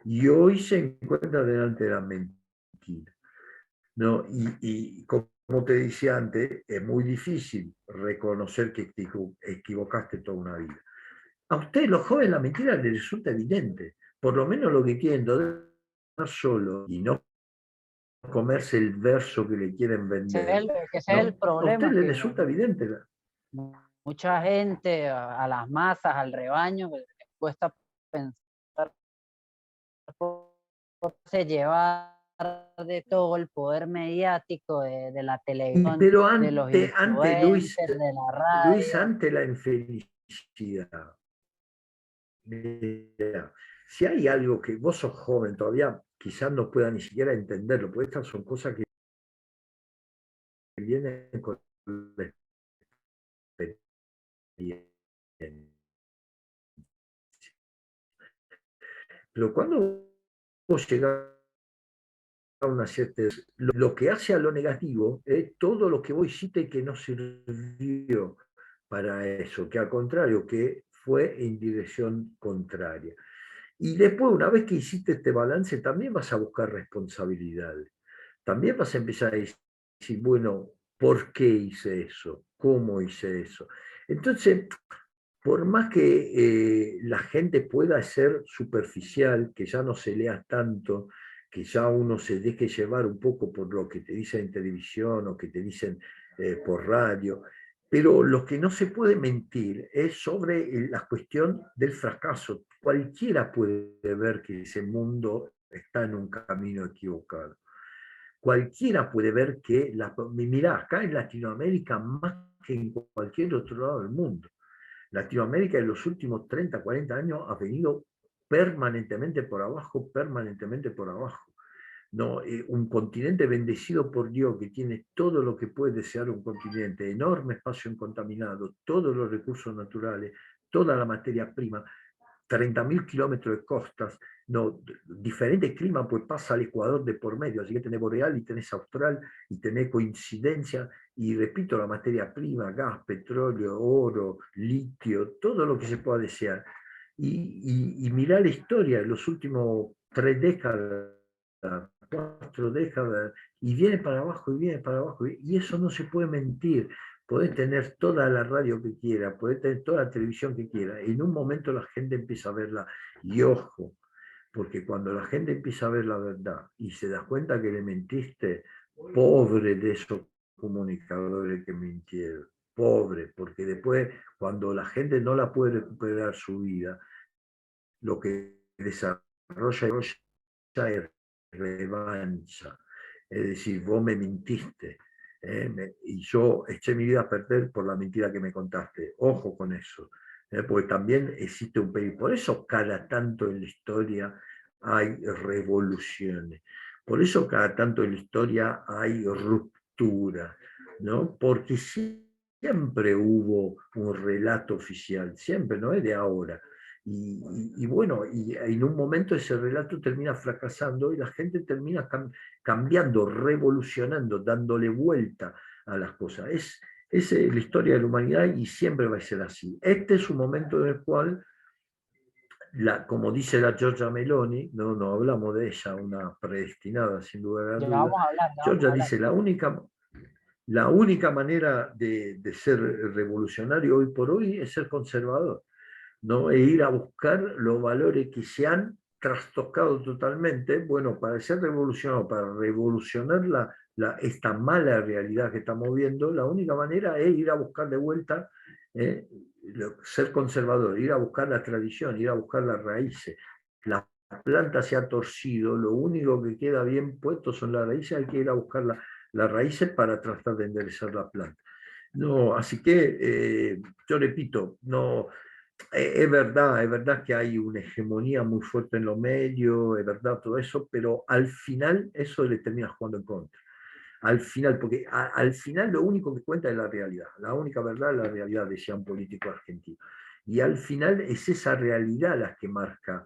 B: y hoy se encuentra delante de la mentira, ¿no? Y como te decía antes, es muy difícil reconocer que te equivocaste toda una vida. A ustedes, los jóvenes, la mentira les resulta evidente. Por lo menos lo que quieren estar solo y no comerse el verso que le quieren vender,
A: Ese es el
B: ¿no? A ustedes
A: problema,
B: les
A: que
B: resulta evidente.
A: mucha gente, a las masas, al rebaño, les cuesta pensar, se llevar de todo el poder mediático de la televisión,
B: Pero
A: de los
B: antes Luis,
A: influencers, de la
B: Luis,
A: radio.
B: ante la infelicidad. Mira, si hay algo que vos sos joven, todavía quizás no pueda ni siquiera entenderlo, porque estas son cosas que vienen con la experiencia. Pero cuando vos llegás a una cierta... Lo que hace a lo negativo es todo lo que vos hiciste que no sirvió para eso, que al contrario, que fue en dirección contraria. Y después, una vez que hiciste este balance, también vas a buscar responsabilidades. También vas a empezar a decir, bueno, ¿por qué hice eso? ¿Cómo hice eso? Entonces, por más que la gente pueda ser superficial, que ya no se lea tanto, que ya uno se deje llevar un poco por lo que te dicen en televisión o que te dicen por radio, pero lo que no se puede mentir es sobre la cuestión del fracaso. Cualquiera puede ver que ese mundo está en un camino equivocado. Cualquiera puede ver que, mirá, acá en Latinoamérica, más que en cualquier otro lado del mundo, Latinoamérica en los últimos 30, 40 años ha venido permanentemente por abajo, permanentemente por abajo. ¿no? Un continente bendecido por Dios que tiene todo lo que puede desear un continente, enorme espacio incontaminado, todos los recursos naturales, toda la materia prima, 30.000 kilómetros de costas, no, diferentes climas, pues pasa al Ecuador de por medio, así que tenés boreal y tenés austral y tenés coincidencia, y repito, la materia prima, gas, petróleo, oro, litio, todo lo que se pueda desear. Y mirar la historia en los últimos 3 décadas, 4 décadas, y viene para abajo y viene para abajo, y eso no se puede mentir. Podés tener toda la radio que quiera, podés tener toda la televisión que quiera. En un momento la gente empieza a verla, y ojo, porque cuando la gente empieza a ver la verdad y se da cuenta que le mentiste, pobre de esos comunicadores que mintieron, pobre, porque después, cuando la gente no la puede recuperar su vida, lo que desarrolla es revancha. Es decir, vos me mintiste, y yo eché mi vida a perder por la mentira que me contaste. Ojo con eso, porque también existe un peligro. Por eso cada tanto en la historia hay revoluciones. Por eso cada tanto en la historia hay ruptura, ¿no? Porque siempre hubo un relato oficial, siempre, no es de ahora. Y bueno, y en un momento ese relato termina fracasando y la gente termina cambiando, revolucionando, dándole vuelta a las cosas. Es la historia de la humanidad y siempre va a ser así. Este es un momento en el cual, como dice la Giorgia Meloni, no hablamos de ella, una predestinada sin lugar a
A: Ya
B: duda,
A: vamos a hablar, ya vamos
B: Giorgia
A: a hablar.
B: dice, la única manera de ser revolucionario hoy por hoy es ser conservador, ¿no? E ir a buscar los valores que se han trastocado totalmente. Bueno, para ser revolucionado, para revolucionar esta mala realidad que estamos viendo, la única manera es ir a buscar de vuelta, eh, ser conservador, ir a buscar la tradición, ir a buscar las raíces. La planta se ha torcido, lo único que queda bien puesto son las raíces, hay que ir a buscar las raíces para tratar de enderezar la planta. No, así que yo repito, no, es verdad que hay una hegemonía muy fuerte en los medios, es verdad todo eso, pero al final eso le termina jugando en contra. Al final, porque al final lo único que cuenta es la realidad. La única verdad es la realidad, decía un político argentino. Y al final es esa realidad las que marca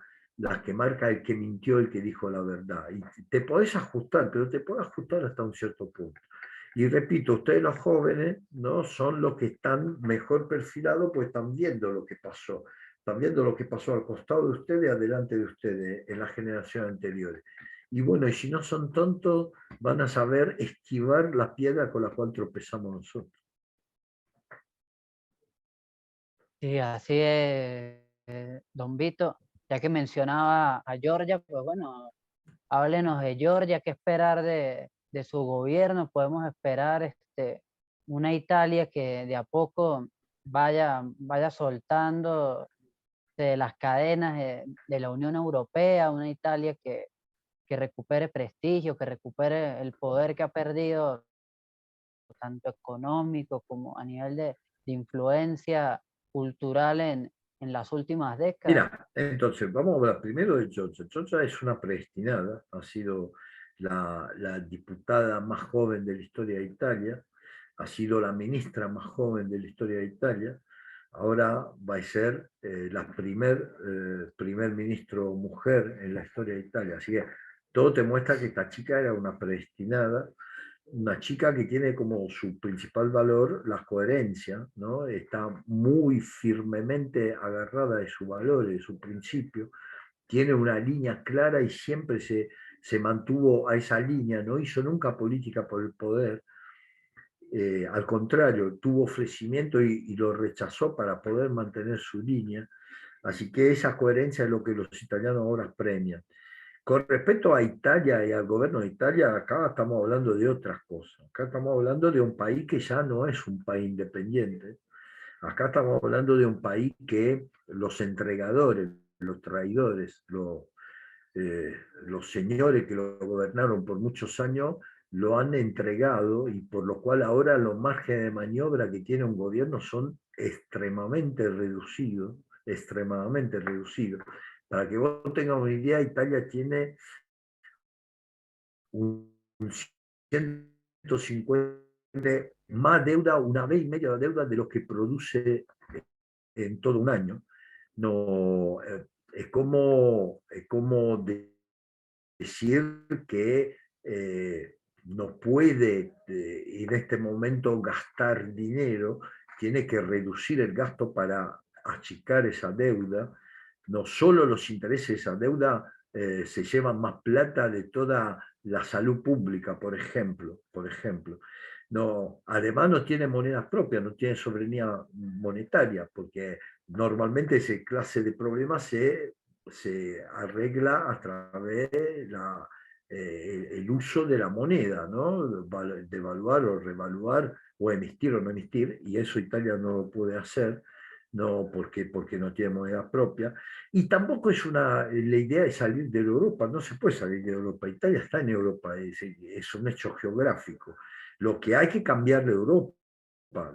B: el que mintió, el que dijo la verdad. Y te podés ajustar, pero te podés ajustar hasta un cierto punto. Y repito, ustedes los jóvenes, ¿no? Son los que están mejor perfilados, pues están viendo lo que pasó. Están viendo lo que pasó al costado de ustedes, adelante de ustedes, en las generaciones anteriores. Y bueno, y si no son tontos, van a saber esquivar la piedra con la cual tropezamos nosotros.
A: Sí, así es, don Vito. Ya que mencionaba a Georgia, pues bueno, háblenos de Georgia, qué esperar de su gobierno. Podemos esperar una Italia que de a poco vaya soltando de las cadenas de la Unión Europea, una Italia que recupere prestigio, que recupere el poder que ha perdido, tanto económico como a nivel de influencia cultural en las últimas décadas.
B: Mira, entonces vamos a hablar primero de Giorgia. Giorgia es una predestinada, ha sido la diputada más joven de la historia de Italia, ha sido la ministra más joven de la historia de Italia, ahora va a ser la primer ministro mujer en la historia de Italia. Así que todo te muestra que esta chica era una predestinada, una chica que tiene como su principal valor la coherencia, ¿no? Está muy firmemente agarrada de sus valores, de su principio, tiene una línea clara y siempre se mantuvo a esa línea, no hizo nunca política por el poder, al contrario, tuvo ofrecimiento y lo rechazó para poder mantener su línea, así que esa coherencia es lo que los italianos ahora premian. Con respecto a Italia y al gobierno de Italia, acá estamos hablando de otras cosas. Acá estamos hablando de un país que ya no es un país independiente. Acá estamos hablando de un país que los entregadores, los traidores, los señores que lo gobernaron por muchos años, lo han entregado y por lo cual ahora los márgenes de maniobra que tiene un gobierno son extremadamente reducidos, extremadamente reducidos. Para que vos tengas una idea, Italia tiene un 150, más deuda, una vez y media de deuda de lo que produce en todo un año. No, es como decir que no puede en este momento gastar dinero, tiene que reducir el gasto para achicar esa deuda. No solo los intereses de esa deuda se llevan más plata de toda la salud pública, por ejemplo. No, además no tiene moneda propia, no tiene soberanía monetaria, porque normalmente esa clase de problemas se arregla a través de el uso de la moneda, ¿no? Devaluar o revaluar, o emitir o no emitir, y eso Italia no lo puede hacer, no, porque no tiene moneda propia. Y tampoco es la idea de salir de Europa, no se puede salir de Europa. Italia está en Europa, es un hecho geográfico. Lo que hay que cambiar de Europa,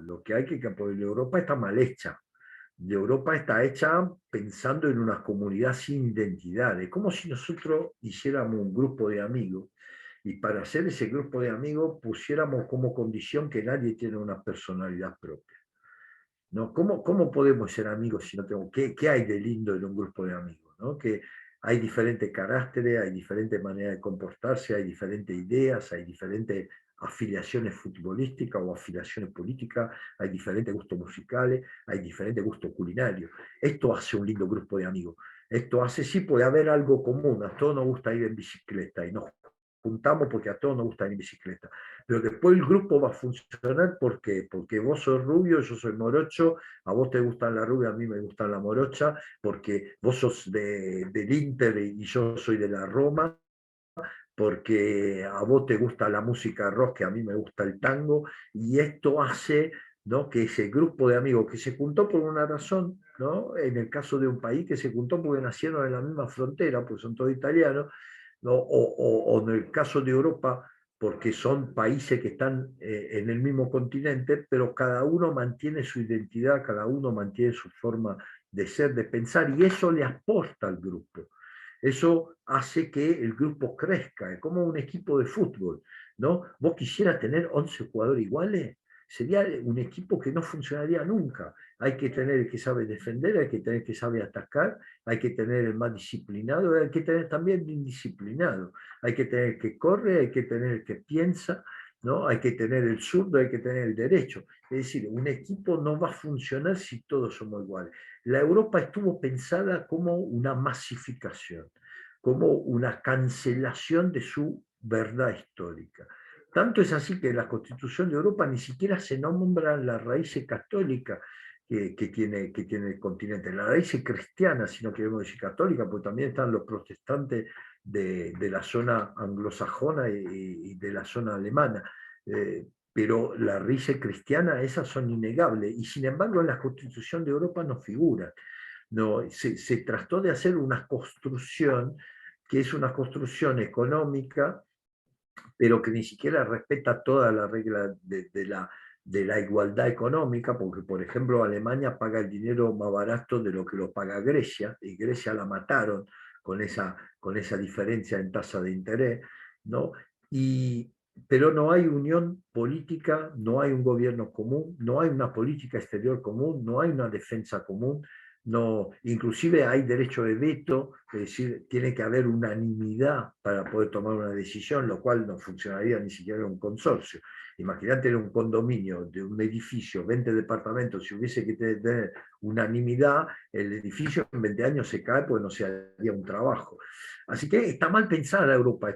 B: lo que hay que cambiar de Europa está mal hecha. De Europa está hecha pensando en una comunidad sin identidad. Es como si nosotros hiciéramos un grupo de amigos y para hacer ese grupo de amigos pusiéramos como condición que nadie tiene una personalidad propia. ¿No? ¿Cómo podemos ser amigos si no tenemos? ¿Qué hay de lindo en un grupo de amigos? ¿No? Que hay diferentes caracteres, hay diferentes maneras de comportarse, hay diferentes ideas, hay diferentes afiliaciones futbolísticas o afiliaciones políticas, hay diferentes gustos musicales, hay diferentes gustos culinarios. Esto hace un lindo grupo de amigos. Esto hace, sí, puede haber algo común. A todos nos gusta ir en bicicleta y nos juntamos porque a todos nos gusta ir en bicicleta. Pero después el grupo va a funcionar porque vos sos rubio, yo soy morocho, a vos te gustan la rubia, a mí me gustan la morocha, porque vos sos del Inter y yo soy de la Roma, porque a vos te gusta la música rock, que a mí me gusta el tango, y esto hace, ¿no?, que ese grupo de amigos que se juntó por una razón, ¿no?, en el caso de un país que se juntó porque nacieron en la misma frontera, pues son todos italianos, ¿no?, o en el caso de Europa, porque son países que están en el mismo continente, pero cada uno mantiene su identidad, cada uno mantiene su forma de ser, de pensar, y eso le aporta al grupo. Eso hace que el grupo crezca, es como un equipo de fútbol, ¿no? Vos quisieras tener 11 jugadores iguales, sería un equipo que no funcionaría nunca. Hay que tener el que sabe defender, hay que tener el que sabe atacar, hay que tener el más disciplinado, hay que tener también el indisciplinado, hay que tener el que corre, hay que tener el que piensa, ¿no? Hay que tener el zurdo, hay que tener el derecho. Es decir, un equipo no va a funcionar si todos somos iguales. La Europa estuvo pensada como una masificación, como una cancelación de su verdad histórica. Tanto es así que en la Constitución de Europa ni siquiera se nombran las raíces católicas que tiene el continente, las raíces cristianas, si no queremos decir católica, porque también están los protestantes de la zona anglosajona y de la zona alemana. Pero las raíces cristianas, esas son innegables, y sin embargo en la Constitución de Europa no figuran. No, se trató de hacer una construcción que es una construcción económica, pero que ni siquiera respeta todas las reglas de la igualdad económica, porque por ejemplo Alemania paga el dinero más barato de lo que lo paga Grecia, y Grecia la mataron con esa diferencia en tasa de interés, ¿no? Pero no hay unión política, no hay un gobierno común, no hay una política exterior común, no hay una defensa común, no, inclusive hay derecho de veto, es decir, tiene que haber unanimidad para poder tomar una decisión, lo cual no funcionaría ni siquiera en un consorcio. Imagínate en un condominio de un edificio, 20 departamentos, si hubiese que tener unanimidad, el edificio en 20 años se cae porque no se haría un trabajo. Así que está mal pensada Europa,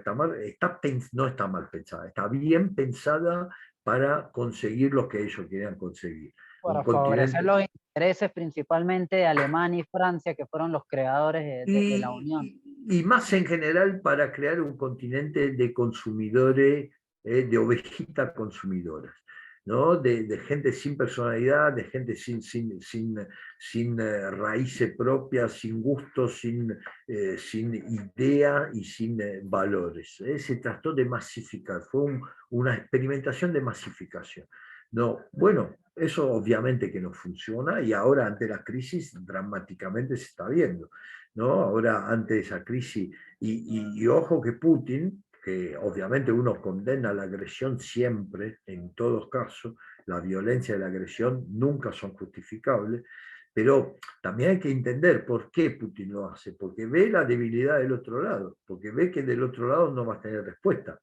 B: no está mal pensada, está bien pensada para conseguir lo que ellos querían conseguir. Un
A: Para favorecer
B: continente.
A: los intereses principalmente de Alemania y Francia, que fueron los creadores de la Unión.
B: Y más en general para crear un continente de consumidores, de ovejitas consumidoras, ¿no? De gente sin personalidad, de gente sin raíces propias, sin gustos, sin idea y sin valores. Se trató de masificar, fue una experimentación de masificación. No, bueno, eso obviamente que no funciona, y ahora ante la crisis dramáticamente se está viendo, ¿no? Ahora ante esa crisis, y ojo que Putin, que obviamente uno condena la agresión siempre, en todos casos, la violencia y la agresión nunca son justificables, pero también hay que entender por qué Putin lo hace, porque ve la debilidad del otro lado, porque ve que del otro lado no va a tener respuesta.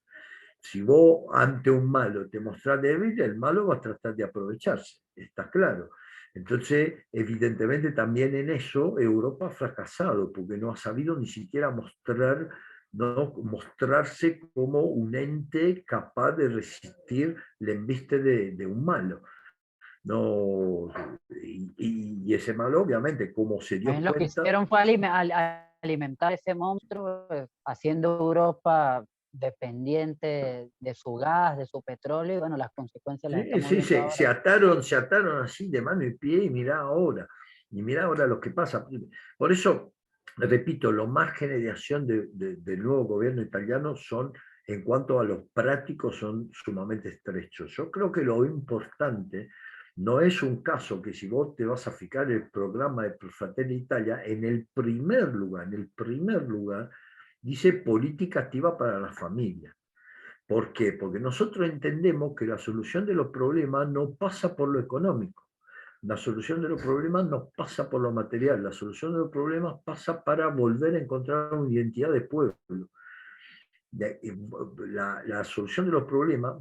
B: Si vos ante un malo te mostrás débil, el malo va a tratar de aprovecharse, está claro. Entonces, evidentemente también en eso Europa ha fracasado, porque no ha sabido ni siquiera mostrar, ¿no? mostrarse como un ente capaz de resistir el embiste de un malo. No, y ese malo, obviamente, como se dio
A: Lo que
B: cuenta,
A: hicieron fue alimentar ese monstruo, haciendo Europa dependiente de su gas, de su petróleo, y bueno, las consecuencias las
B: sí,
A: estamos
B: sí,
A: viendo
B: se
A: ahora.
B: ataron así de mano y pie y mira ahora lo que pasa. Por eso, repito, los márgenes de acción del nuevo gobierno italiano son, en cuanto a los prácticos, son sumamente estrechos. Yo creo que lo importante no es un caso que si vos te vas a fijar el programa de Fratelli Italia, en el primer lugar, dice política activa para la familia. ¿Por qué? Porque nosotros entendemos que la solución de los problemas no pasa por lo económico. La solución de los problemas no pasa por lo material. La solución de los problemas pasa para volver a encontrar una identidad de pueblo. La solución de los problemas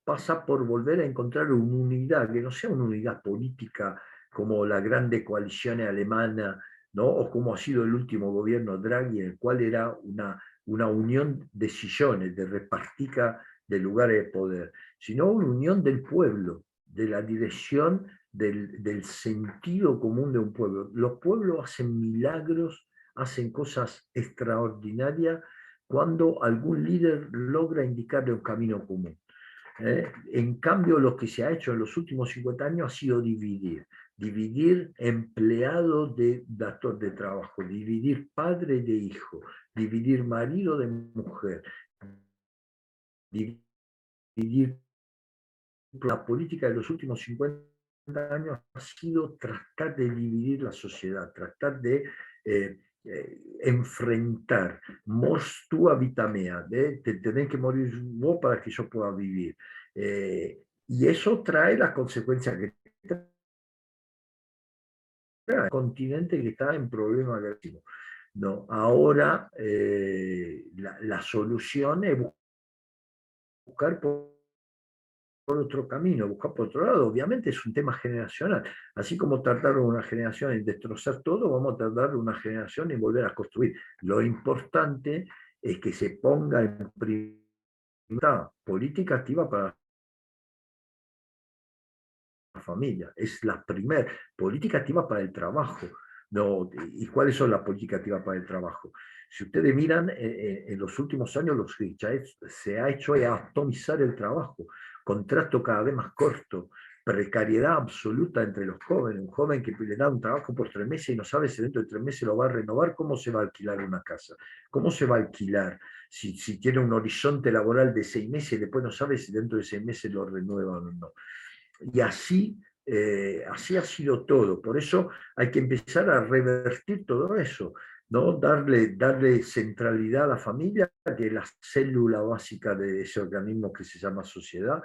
B: pasa por volver a encontrar una unidad, que no sea una unidad política como la grande coalición alemana, ¿no? O como ha sido el último gobierno Draghi, en el cual era una unión de sillones, de repartica de lugares de poder, sino una unión del pueblo, de la dirección del sentido común de un pueblo. Los pueblos hacen milagros, hacen cosas extraordinarias cuando algún líder logra indicarle un camino común. En cambio, lo que se ha hecho en los últimos 50 años ha sido dividir empleado de datos de trabajo, dividir padre de hijo, dividir marido de mujer, dividir. La política de los últimos 50 años ha sido tratar de dividir la sociedad, tratar de enfrentar, mors tua vita mea, te tenés que morir vos para que yo pueda vivir. Y eso trae las consecuencias que trae el continente que está en problemas gravísimos. No, ahora la solución es buscar por otro camino, buscar por otro lado. Obviamente es un tema generacional. Así como tardaron una generación en destrozar todo, vamos a tardar una generación en volver a construir. Lo importante es que se ponga en primera política activa para la familia. Es la primera política activa para el trabajo. No, ¿y cuáles son las políticas activas para el trabajo? Si ustedes miran, en los últimos años lo que se ha hecho es atomizar el trabajo, contrato cada vez más corto, precariedad absoluta entre los jóvenes, un joven que le da un trabajo por 3 meses y no sabe si dentro de 3 meses lo va a renovar, cómo se va a alquilar una casa, cómo se va a alquilar, si tiene un horizonte laboral de 6 meses y después no sabe si dentro de 6 meses lo renuevan o no. Y así ha sido todo. Por eso hay que empezar a revertir todo eso, ¿no? Darle centralidad a la familia, que es la célula básica de ese organismo que se llama sociedad,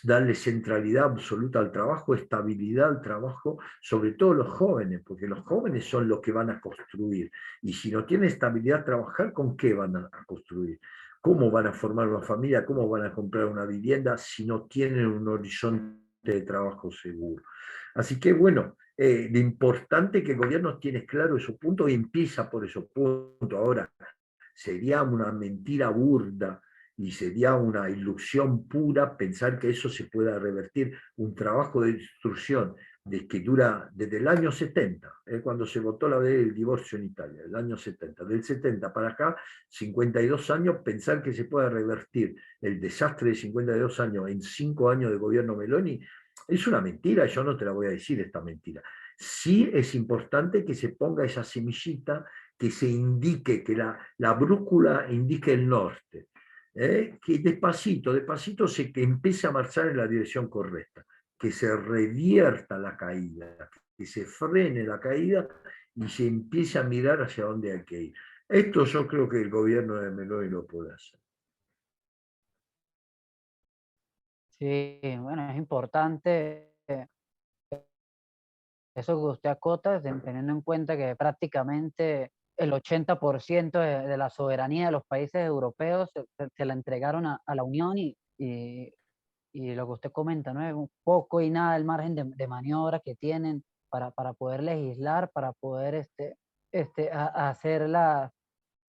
B: darle centralidad absoluta al trabajo, estabilidad al trabajo, sobre todo los jóvenes, porque los jóvenes son los que van a construir. Y si no tienen estabilidad trabajar, ¿con qué van a construir? ¿Cómo van a formar una familia? ¿Cómo van a comprar una vivienda si no tienen un horizonte de trabajo seguro? Así que bueno, lo importante es que el gobierno tiene claro esos puntos y empieza por esos puntos. Ahora, sería una mentira burda y sería una ilusión pura pensar que eso se pueda revertir. Un trabajo de destrucción que dura desde el año 70, cuando se votó la ley del divorcio en Italia, el año 70. Del 70 para acá, 52 años, pensar que se pueda revertir el desastre de 52 años en 5 años de gobierno Meloni, es una mentira. Yo no te la voy a decir esta mentira. Sí es importante que se ponga esa semillita, que se indique, que la brújula indique el norte, que despacito que empiece a marchar en la dirección correcta, que se revierta la caída, que se frene la caída y se empiece a mirar hacia dónde hay que ir. Esto yo creo que el gobierno de Meloni lo puede hacer.
A: Sí, bueno, es importante eso que usted acota, teniendo en cuenta que prácticamente el 80% de la soberanía de los países europeos se la entregaron a la Unión y lo que usted comenta, ¿no? Es un poco y nada el margen de maniobra que tienen para poder legislar, para poder hacer,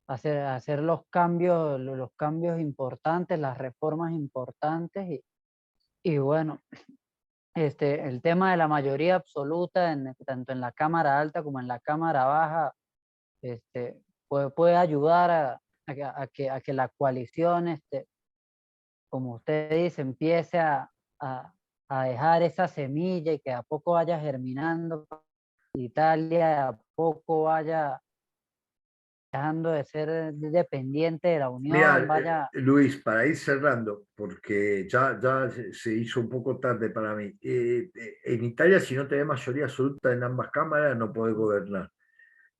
A: hacer los cambios importantes, las reformas importantes y bueno, el tema de la mayoría absoluta, tanto en la Cámara Alta como en la Cámara Baja, puede ayudar a que la coalición, como usted dice, empiece a, a dejar esa semilla y que a poco vaya germinando. Italia a poco vaya dejando de ser dependiente de la Unión,
B: Mira,
A: vaya.
B: Luis, para ir cerrando, porque ya se hizo un poco tarde para mí. En Italia, si no tenés mayoría absoluta en ambas cámaras, no podés gobernar,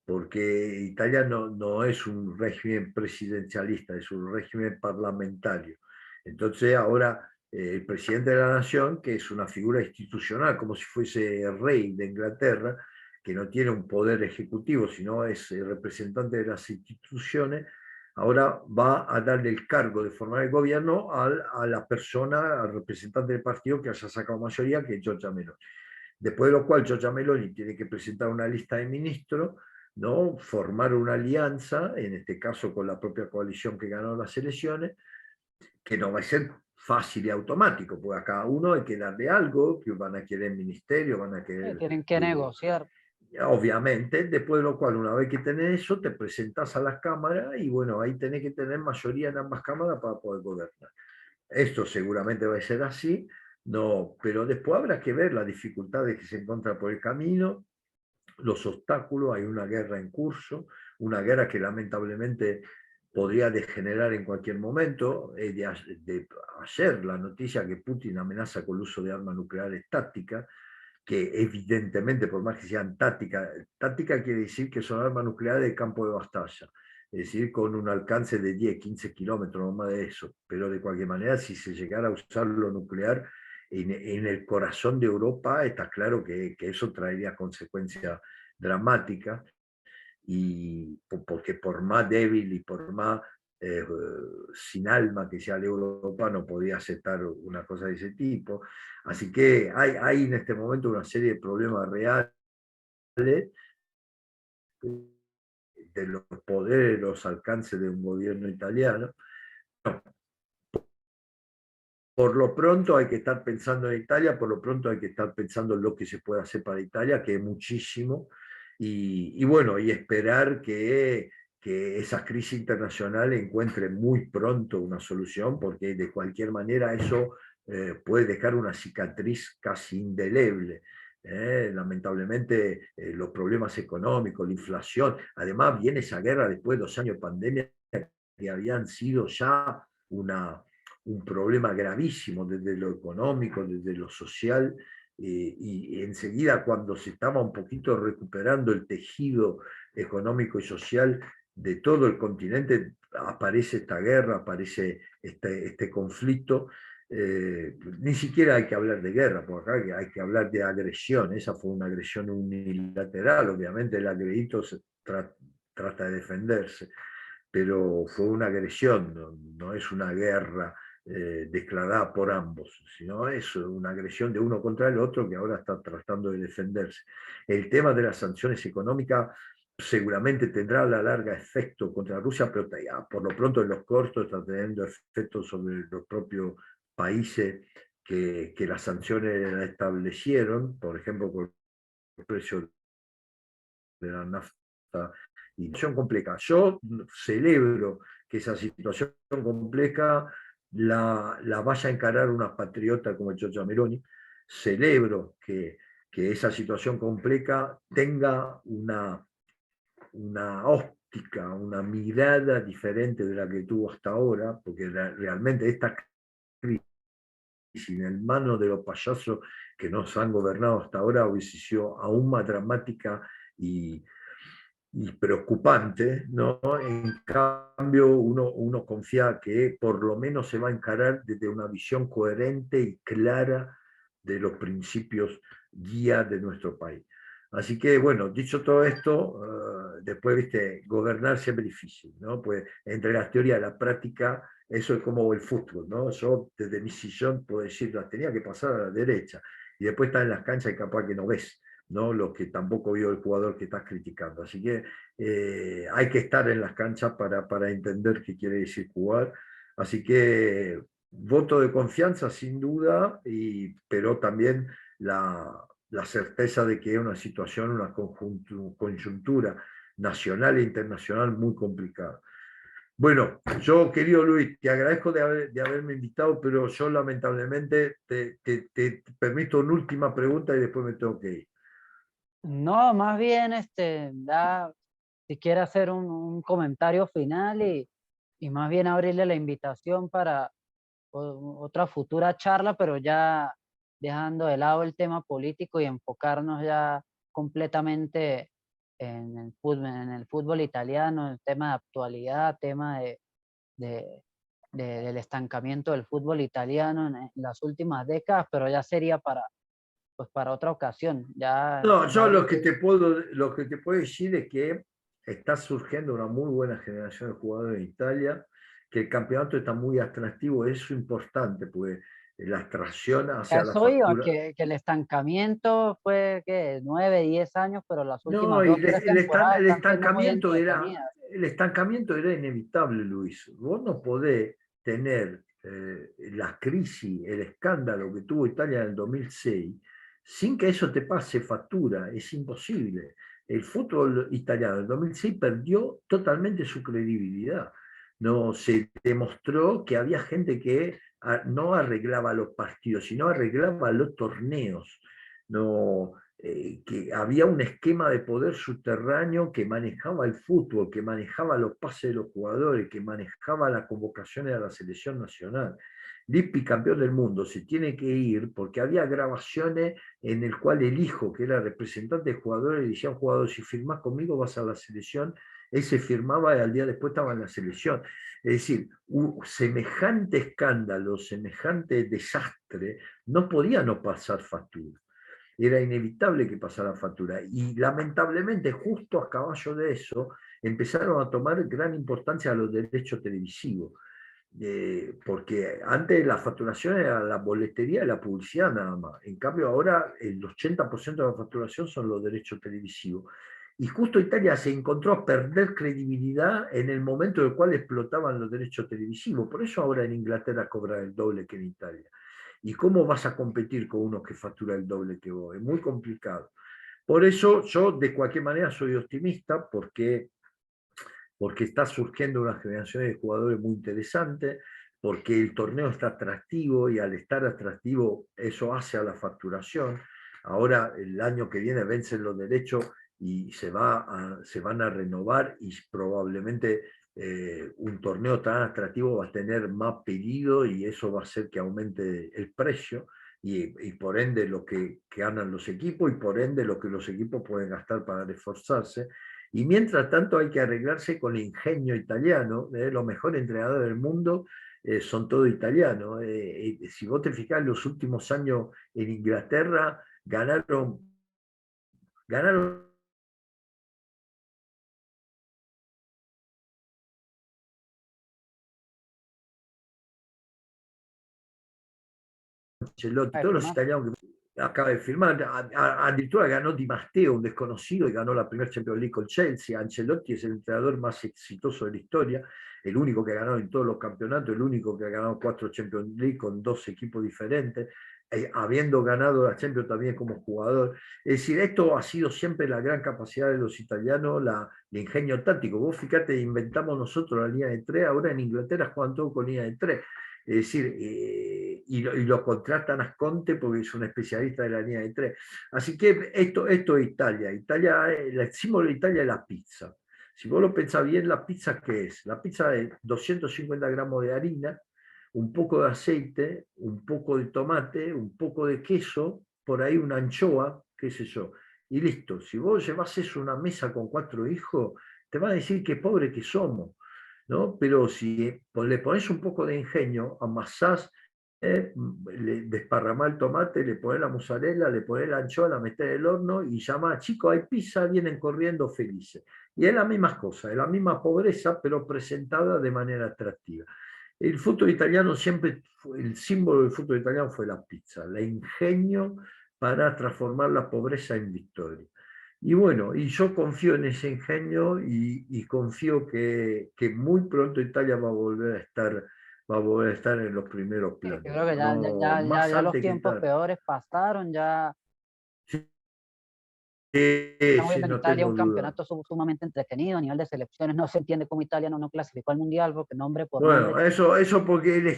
B: porque Italia no es un régimen presidencialista, es un régimen parlamentario. Entonces, ahora el presidente de la nación, que es una figura institucional, como si fuese el rey de Inglaterra, que no tiene un poder ejecutivo, sino es el representante de las instituciones, ahora va a darle el cargo de formar el gobierno a la persona, al representante del partido que haya sacado mayoría, que es Giorgia Meloni. Después de lo cual Giorgia Meloni tiene que presentar una lista de ministros, ¿no? Formar una alianza, en este caso con la propia coalición que ganó las elecciones, que no va a ser fácil y automático, porque a cada uno hay que darle algo, que van a querer ministerio, van a querer
A: Tienen que negociar.
B: obviamente, después de lo cual, una vez que tenés eso, te presentás a las cámaras y bueno, ahí tenés que tener mayoría en ambas cámaras para poder gobernar. Esto seguramente va a ser así, no, pero después habrá que ver las dificultades que se encuentran por el camino, los obstáculos, hay una guerra en curso, una guerra que lamentablemente podría degenerar en cualquier momento. De ayer la noticia que Putin amenaza con el uso de armas nucleares tácticas, que evidentemente, por más que sean táctica quiere decir que son armas nucleares de campo de batalla, es decir, con un alcance de 10, 15 kilómetros, no más de eso. Pero de cualquier manera, si se llegara a usar lo nuclear en el corazón de Europa, está claro que eso traería consecuencias dramáticas, y porque por más débil y por más eh, sin alma que sea la Europa, no podía aceptar una cosa de ese tipo. Así que hay en este momento una serie de problemas reales de los poderes, los alcances de un gobierno italiano. Por lo pronto hay que estar pensando en Italia, por lo pronto hay que estar pensando en lo que se puede hacer para Italia, que es muchísimo, y bueno, y esperar que esa crisis internacional encuentre muy pronto una solución, porque de cualquier manera eso puede dejar una cicatriz casi indeleble. Lamentablemente los problemas económicos, la inflación, además viene esa guerra después de 2 años de pandemia que habían sido ya un problema gravísimo desde lo económico, desde lo social, y enseguida cuando se estaba un poquito recuperando el tejido económico y social de todo el continente, aparece esta guerra, aparece este conflicto. Ni siquiera hay que hablar de guerra, porque acá hay que hablar de agresión. Esa fue una agresión unilateral, obviamente el agredito trata de defenderse, pero fue una agresión, no es una guerra declarada por ambos, sino es una agresión de uno contra el otro que ahora está tratando de defenderse. El tema de las sanciones económicas seguramente tendrá a la larga efecto contra Rusia, pero ya, por lo pronto en los cortos está teniendo efecto sobre los propios países que las sanciones la establecieron, por ejemplo, por el precio de la nafta y situación compleja. Yo celebro que esa situación compleja la vaya a encarar una patriota como Giorgia Meloni. Celebro que esa situación compleja tenga una óptica, una mirada diferente de la que tuvo hasta ahora, porque realmente esta crisis en el mano de los payasos que nos han gobernado hasta ahora hubiese sido aún más dramática y y preocupante, ¿no? En cambio, uno confía que por lo menos se va a encarar desde una visión coherente y clara de los principios guía de nuestro país. Así que, bueno, dicho todo esto, después, viste, gobernar siempre es difícil, ¿no? Pues entre la teoría y la práctica, eso es como el fútbol, ¿no? Yo desde mi sillón puedo decir, las tenía que pasar a la derecha, y después estar en las canchas y capaz que no ves, ¿no? Lo que tampoco vio el jugador que estás criticando. Así que hay que estar en las canchas para entender qué quiere decir jugar. Así que voto de confianza sin duda, pero también la certeza de que es una situación, una coyuntura nacional e internacional muy complicada. Bueno, yo, querido Luis, te agradezco de haberme invitado, pero yo lamentablemente te permito una última pregunta y después me tengo que ir.
A: No, más bien, si quiere hacer un comentario final y más bien abrirle la invitación para otra futura charla, pero ya dejando de lado el tema político y enfocarnos ya completamente en el fútbol italiano, el tema de actualidad, tema de- del estancamiento del fútbol italiano en las últimas décadas, pero ya sería pues para otra ocasión.
B: No,
A: Ya
B: yo
A: ahorita.
B: lo que te puedo decir es que está surgiendo una muy buena generación de jugadores en Italia, que el campeonato está muy atractivo, eso es importante, pues la atracción
A: A
B: hacia la
A: eso iba,
B: factura.
A: que el estancamiento fue que 9, 10 años, pero las
B: No,
A: últimas
B: y
A: 2, 3 temporadas están siendo muy entretenidas.
B: el estancamiento era inevitable, Luis. Vos no podés tener la crisis, el escándalo que tuvo Italia en el 2006 sin que eso te pase factura. Es imposible. El fútbol italiano en el 2006 perdió totalmente su credibilidad. No se demostró que había gente que no arreglaba los partidos, sino arreglaba los torneos. No, que había un esquema de poder subterráneo que manejaba el fútbol, que manejaba los pases de los jugadores, que manejaba las convocaciones a la selección nacional. Lippi, campeón del mundo, se tiene que ir porque había grabaciones en el cual el hijo, que era representante de jugadores, le decía a un jugador, si firmás conmigo vas a la selección, ese firmaba y al día después estaba en la selección. Es decir, un semejante escándalo, semejante desastre, no podía no pasar factura. Era inevitable que pasara factura. Y lamentablemente, justo a caballo de eso, empezaron a tomar gran importancia los derechos televisivos. Porque antes la facturación era la boletería y la publicidad nada más. En cambio, ahora el 80% de la facturación son los derechos televisivos. Y justo Italia se encontró a perder credibilidad en el momento en el cual explotaban los derechos televisivos. Por eso ahora en Inglaterra cobra el doble que en Italia. ¿Y cómo vas a competir con uno que factura el doble que vos? Es muy complicado. Por eso yo de cualquier manera soy optimista porque está surgiendo una generación de jugadores muy interesante, porque el torneo está atractivo y al estar atractivo eso hace a la facturación. Ahora el año que viene vencen los derechos y se van a renovar y probablemente un torneo tan atractivo va a tener más pedido y eso va a hacer que aumente el precio y por ende lo que ganan los equipos y por ende lo que los equipos pueden gastar para reforzarse. Y mientras tanto hay que arreglarse con el ingenio italiano. Los mejores entrenadores del mundo son todos italianos. Si vos te fijás, los últimos años en Inglaterra ganaron Ancelotti,
A: Para
B: todos los
A: firmar.
B: italianos que acaba de firmar, addirittura ganó Di Matteo, un desconocido, y ganó la primera Champions League con Chelsea. Ancelotti es el entrenador más exitoso de la historia, el único que ha ganado en todos los campeonatos, el único que ha ganado 4 Champions League con 2 equipos diferentes, habiendo ganado la Champions también como jugador. Es decir, esto ha sido siempre la gran capacidad de los italianos, el ingenio táctico. Vos fíjate, inventamos nosotros la línea de 3, ahora en Inglaterra juegan todo con línea de 3. Es decir, y lo contratan a Conte porque es un especialista de la línea de 3. Así que esto es Italia. El símbolo de Italia es la pizza. Si vos lo pensás bien, ¿la pizza qué es? La pizza es 250 gramos de harina, un poco de aceite, un poco de tomate, un poco de queso, por ahí una anchoa, qué sé yo. y listo. Si vos llevas eso a una mesa con 4 hijos, te van a decir qué pobre que somos, ¿no? Pero si le pones un poco de ingenio, amasás, le desparramás el tomate, le pones la mozzarella, le pones la anchoa, la metés en el horno y llamás, chicos, hay pizza, vienen corriendo felices. Y es la misma cosa, es la misma pobreza, pero presentada de manera atractiva. El fútbol italiano siempre, el símbolo del fútbol italiano fue la pizza, el ingenio para transformar la pobreza en victoria. Y bueno, y yo confío en ese ingenio y confío que muy pronto Italia va a volver a estar en los primeros
A: Sí, yo
B: planos.
A: creo que
B: No, más
A: ya los
B: antes que
A: tiempos
B: estar.
A: peores pasaron, ya estamos
B: Sí,
A: viendo en
B: no
A: Italia
B: tengo
A: un
B: duda.
A: campeonato sumamente entretenido a nivel de selecciones. No se entiende cómo Italia no clasificó al Mundial, porque nombre por nombre
B: Bueno, eso porque
A: tiene,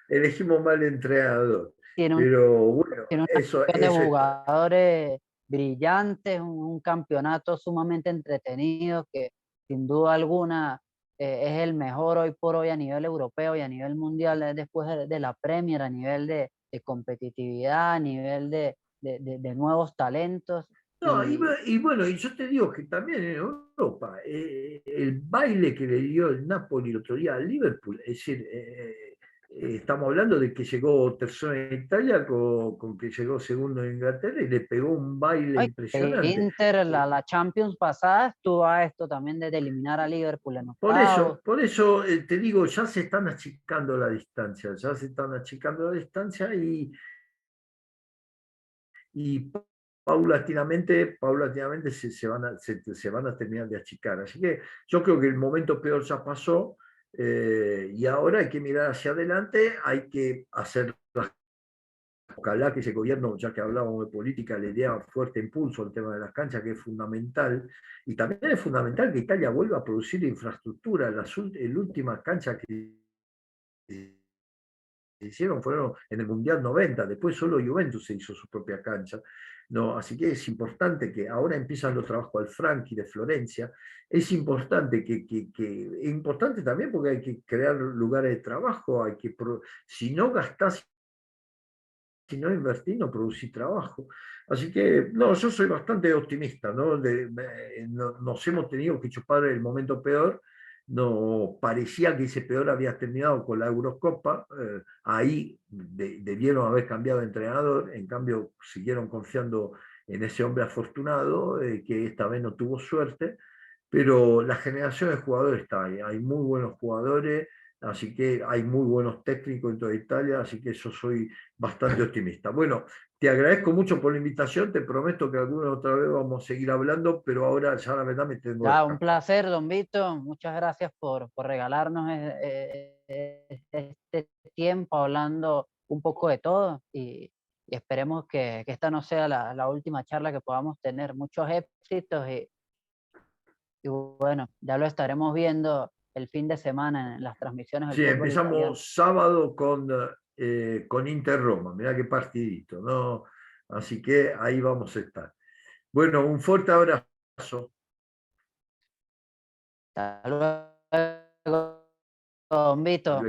B: elegimos mal entrenador.
A: tiene un,
B: Pero bueno,
A: tiene una
B: eso,
A: selección de
B: eso está.
A: jugadores brillantes, un campeonato sumamente entretenido que sin duda alguna es el mejor hoy por hoy a nivel europeo y a nivel mundial después de la Premier, a nivel de competitividad, a nivel de nuevos talentos.
B: No, y bueno, y yo te digo que también en Europa, el baile que le dio el Napoli el otro día al Liverpool, es decir, estamos hablando de que llegó tercero en Italia con que llegó segundo en Inglaterra y le pegó un baile
A: Ay, que
B: impresionante.
A: Inter,
B: Eh,
A: la Champions pasada, estuvo a esto también de eliminar a Liverpool en octavos.
B: por eso te digo, ya se están achicando la distancia, ya se están achicando la distancia y paulatinamente se van a terminar de achicar. Así que yo creo que el momento peor ya pasó y ahora hay que mirar hacia adelante, hay que hacer ojalá que ese gobierno, ya que hablábamos de política, le dé fuerte impulso al tema de las canchas, que es fundamental, y también es fundamental que Italia vuelva a producir infraestructura. La última cancha que hicieron fueron en el Mundial 90, después solo Juventus se hizo su propia cancha. No, así que es importante que ahora empiezan los trabajos al Franchi de Florencia, es importante es importante también porque hay que crear lugares de trabajo, si no gastás, si no invertís, no producís trabajo. Así que, no, yo soy bastante optimista, ¿no? Nos hemos tenido que chupar el momento peor, no parecía que ese peor había terminado con la Eurocopa, ahí debieron haber cambiado de entrenador, en cambio siguieron confiando en ese hombre afortunado, que esta vez no tuvo suerte, pero la generación de jugadores está ahí, hay muy buenos jugadores, así que hay muy buenos técnicos en toda Italia, así que yo soy bastante optimista. Bueno, te agradezco mucho por la invitación, te prometo que alguna otra vez vamos a seguir hablando, pero ahora ya la verdad me tengo que
A: Ya, un
B: escapar.
A: placer, don Vito. Muchas gracias por regalarnos este tiempo hablando un poco de todo y esperemos que esta no sea la última charla que podamos tener. Muchos éxitos y bueno, ya lo estaremos viendo el fin de semana en las transmisiones del
B: Sí,
A: fútbol italiano.
B: empezamos sábado con Inter Roma, mirá qué partidito, ¿no? Así que ahí vamos a estar. Bueno, un fuerte abrazo.
A: Hasta luego, don Vito.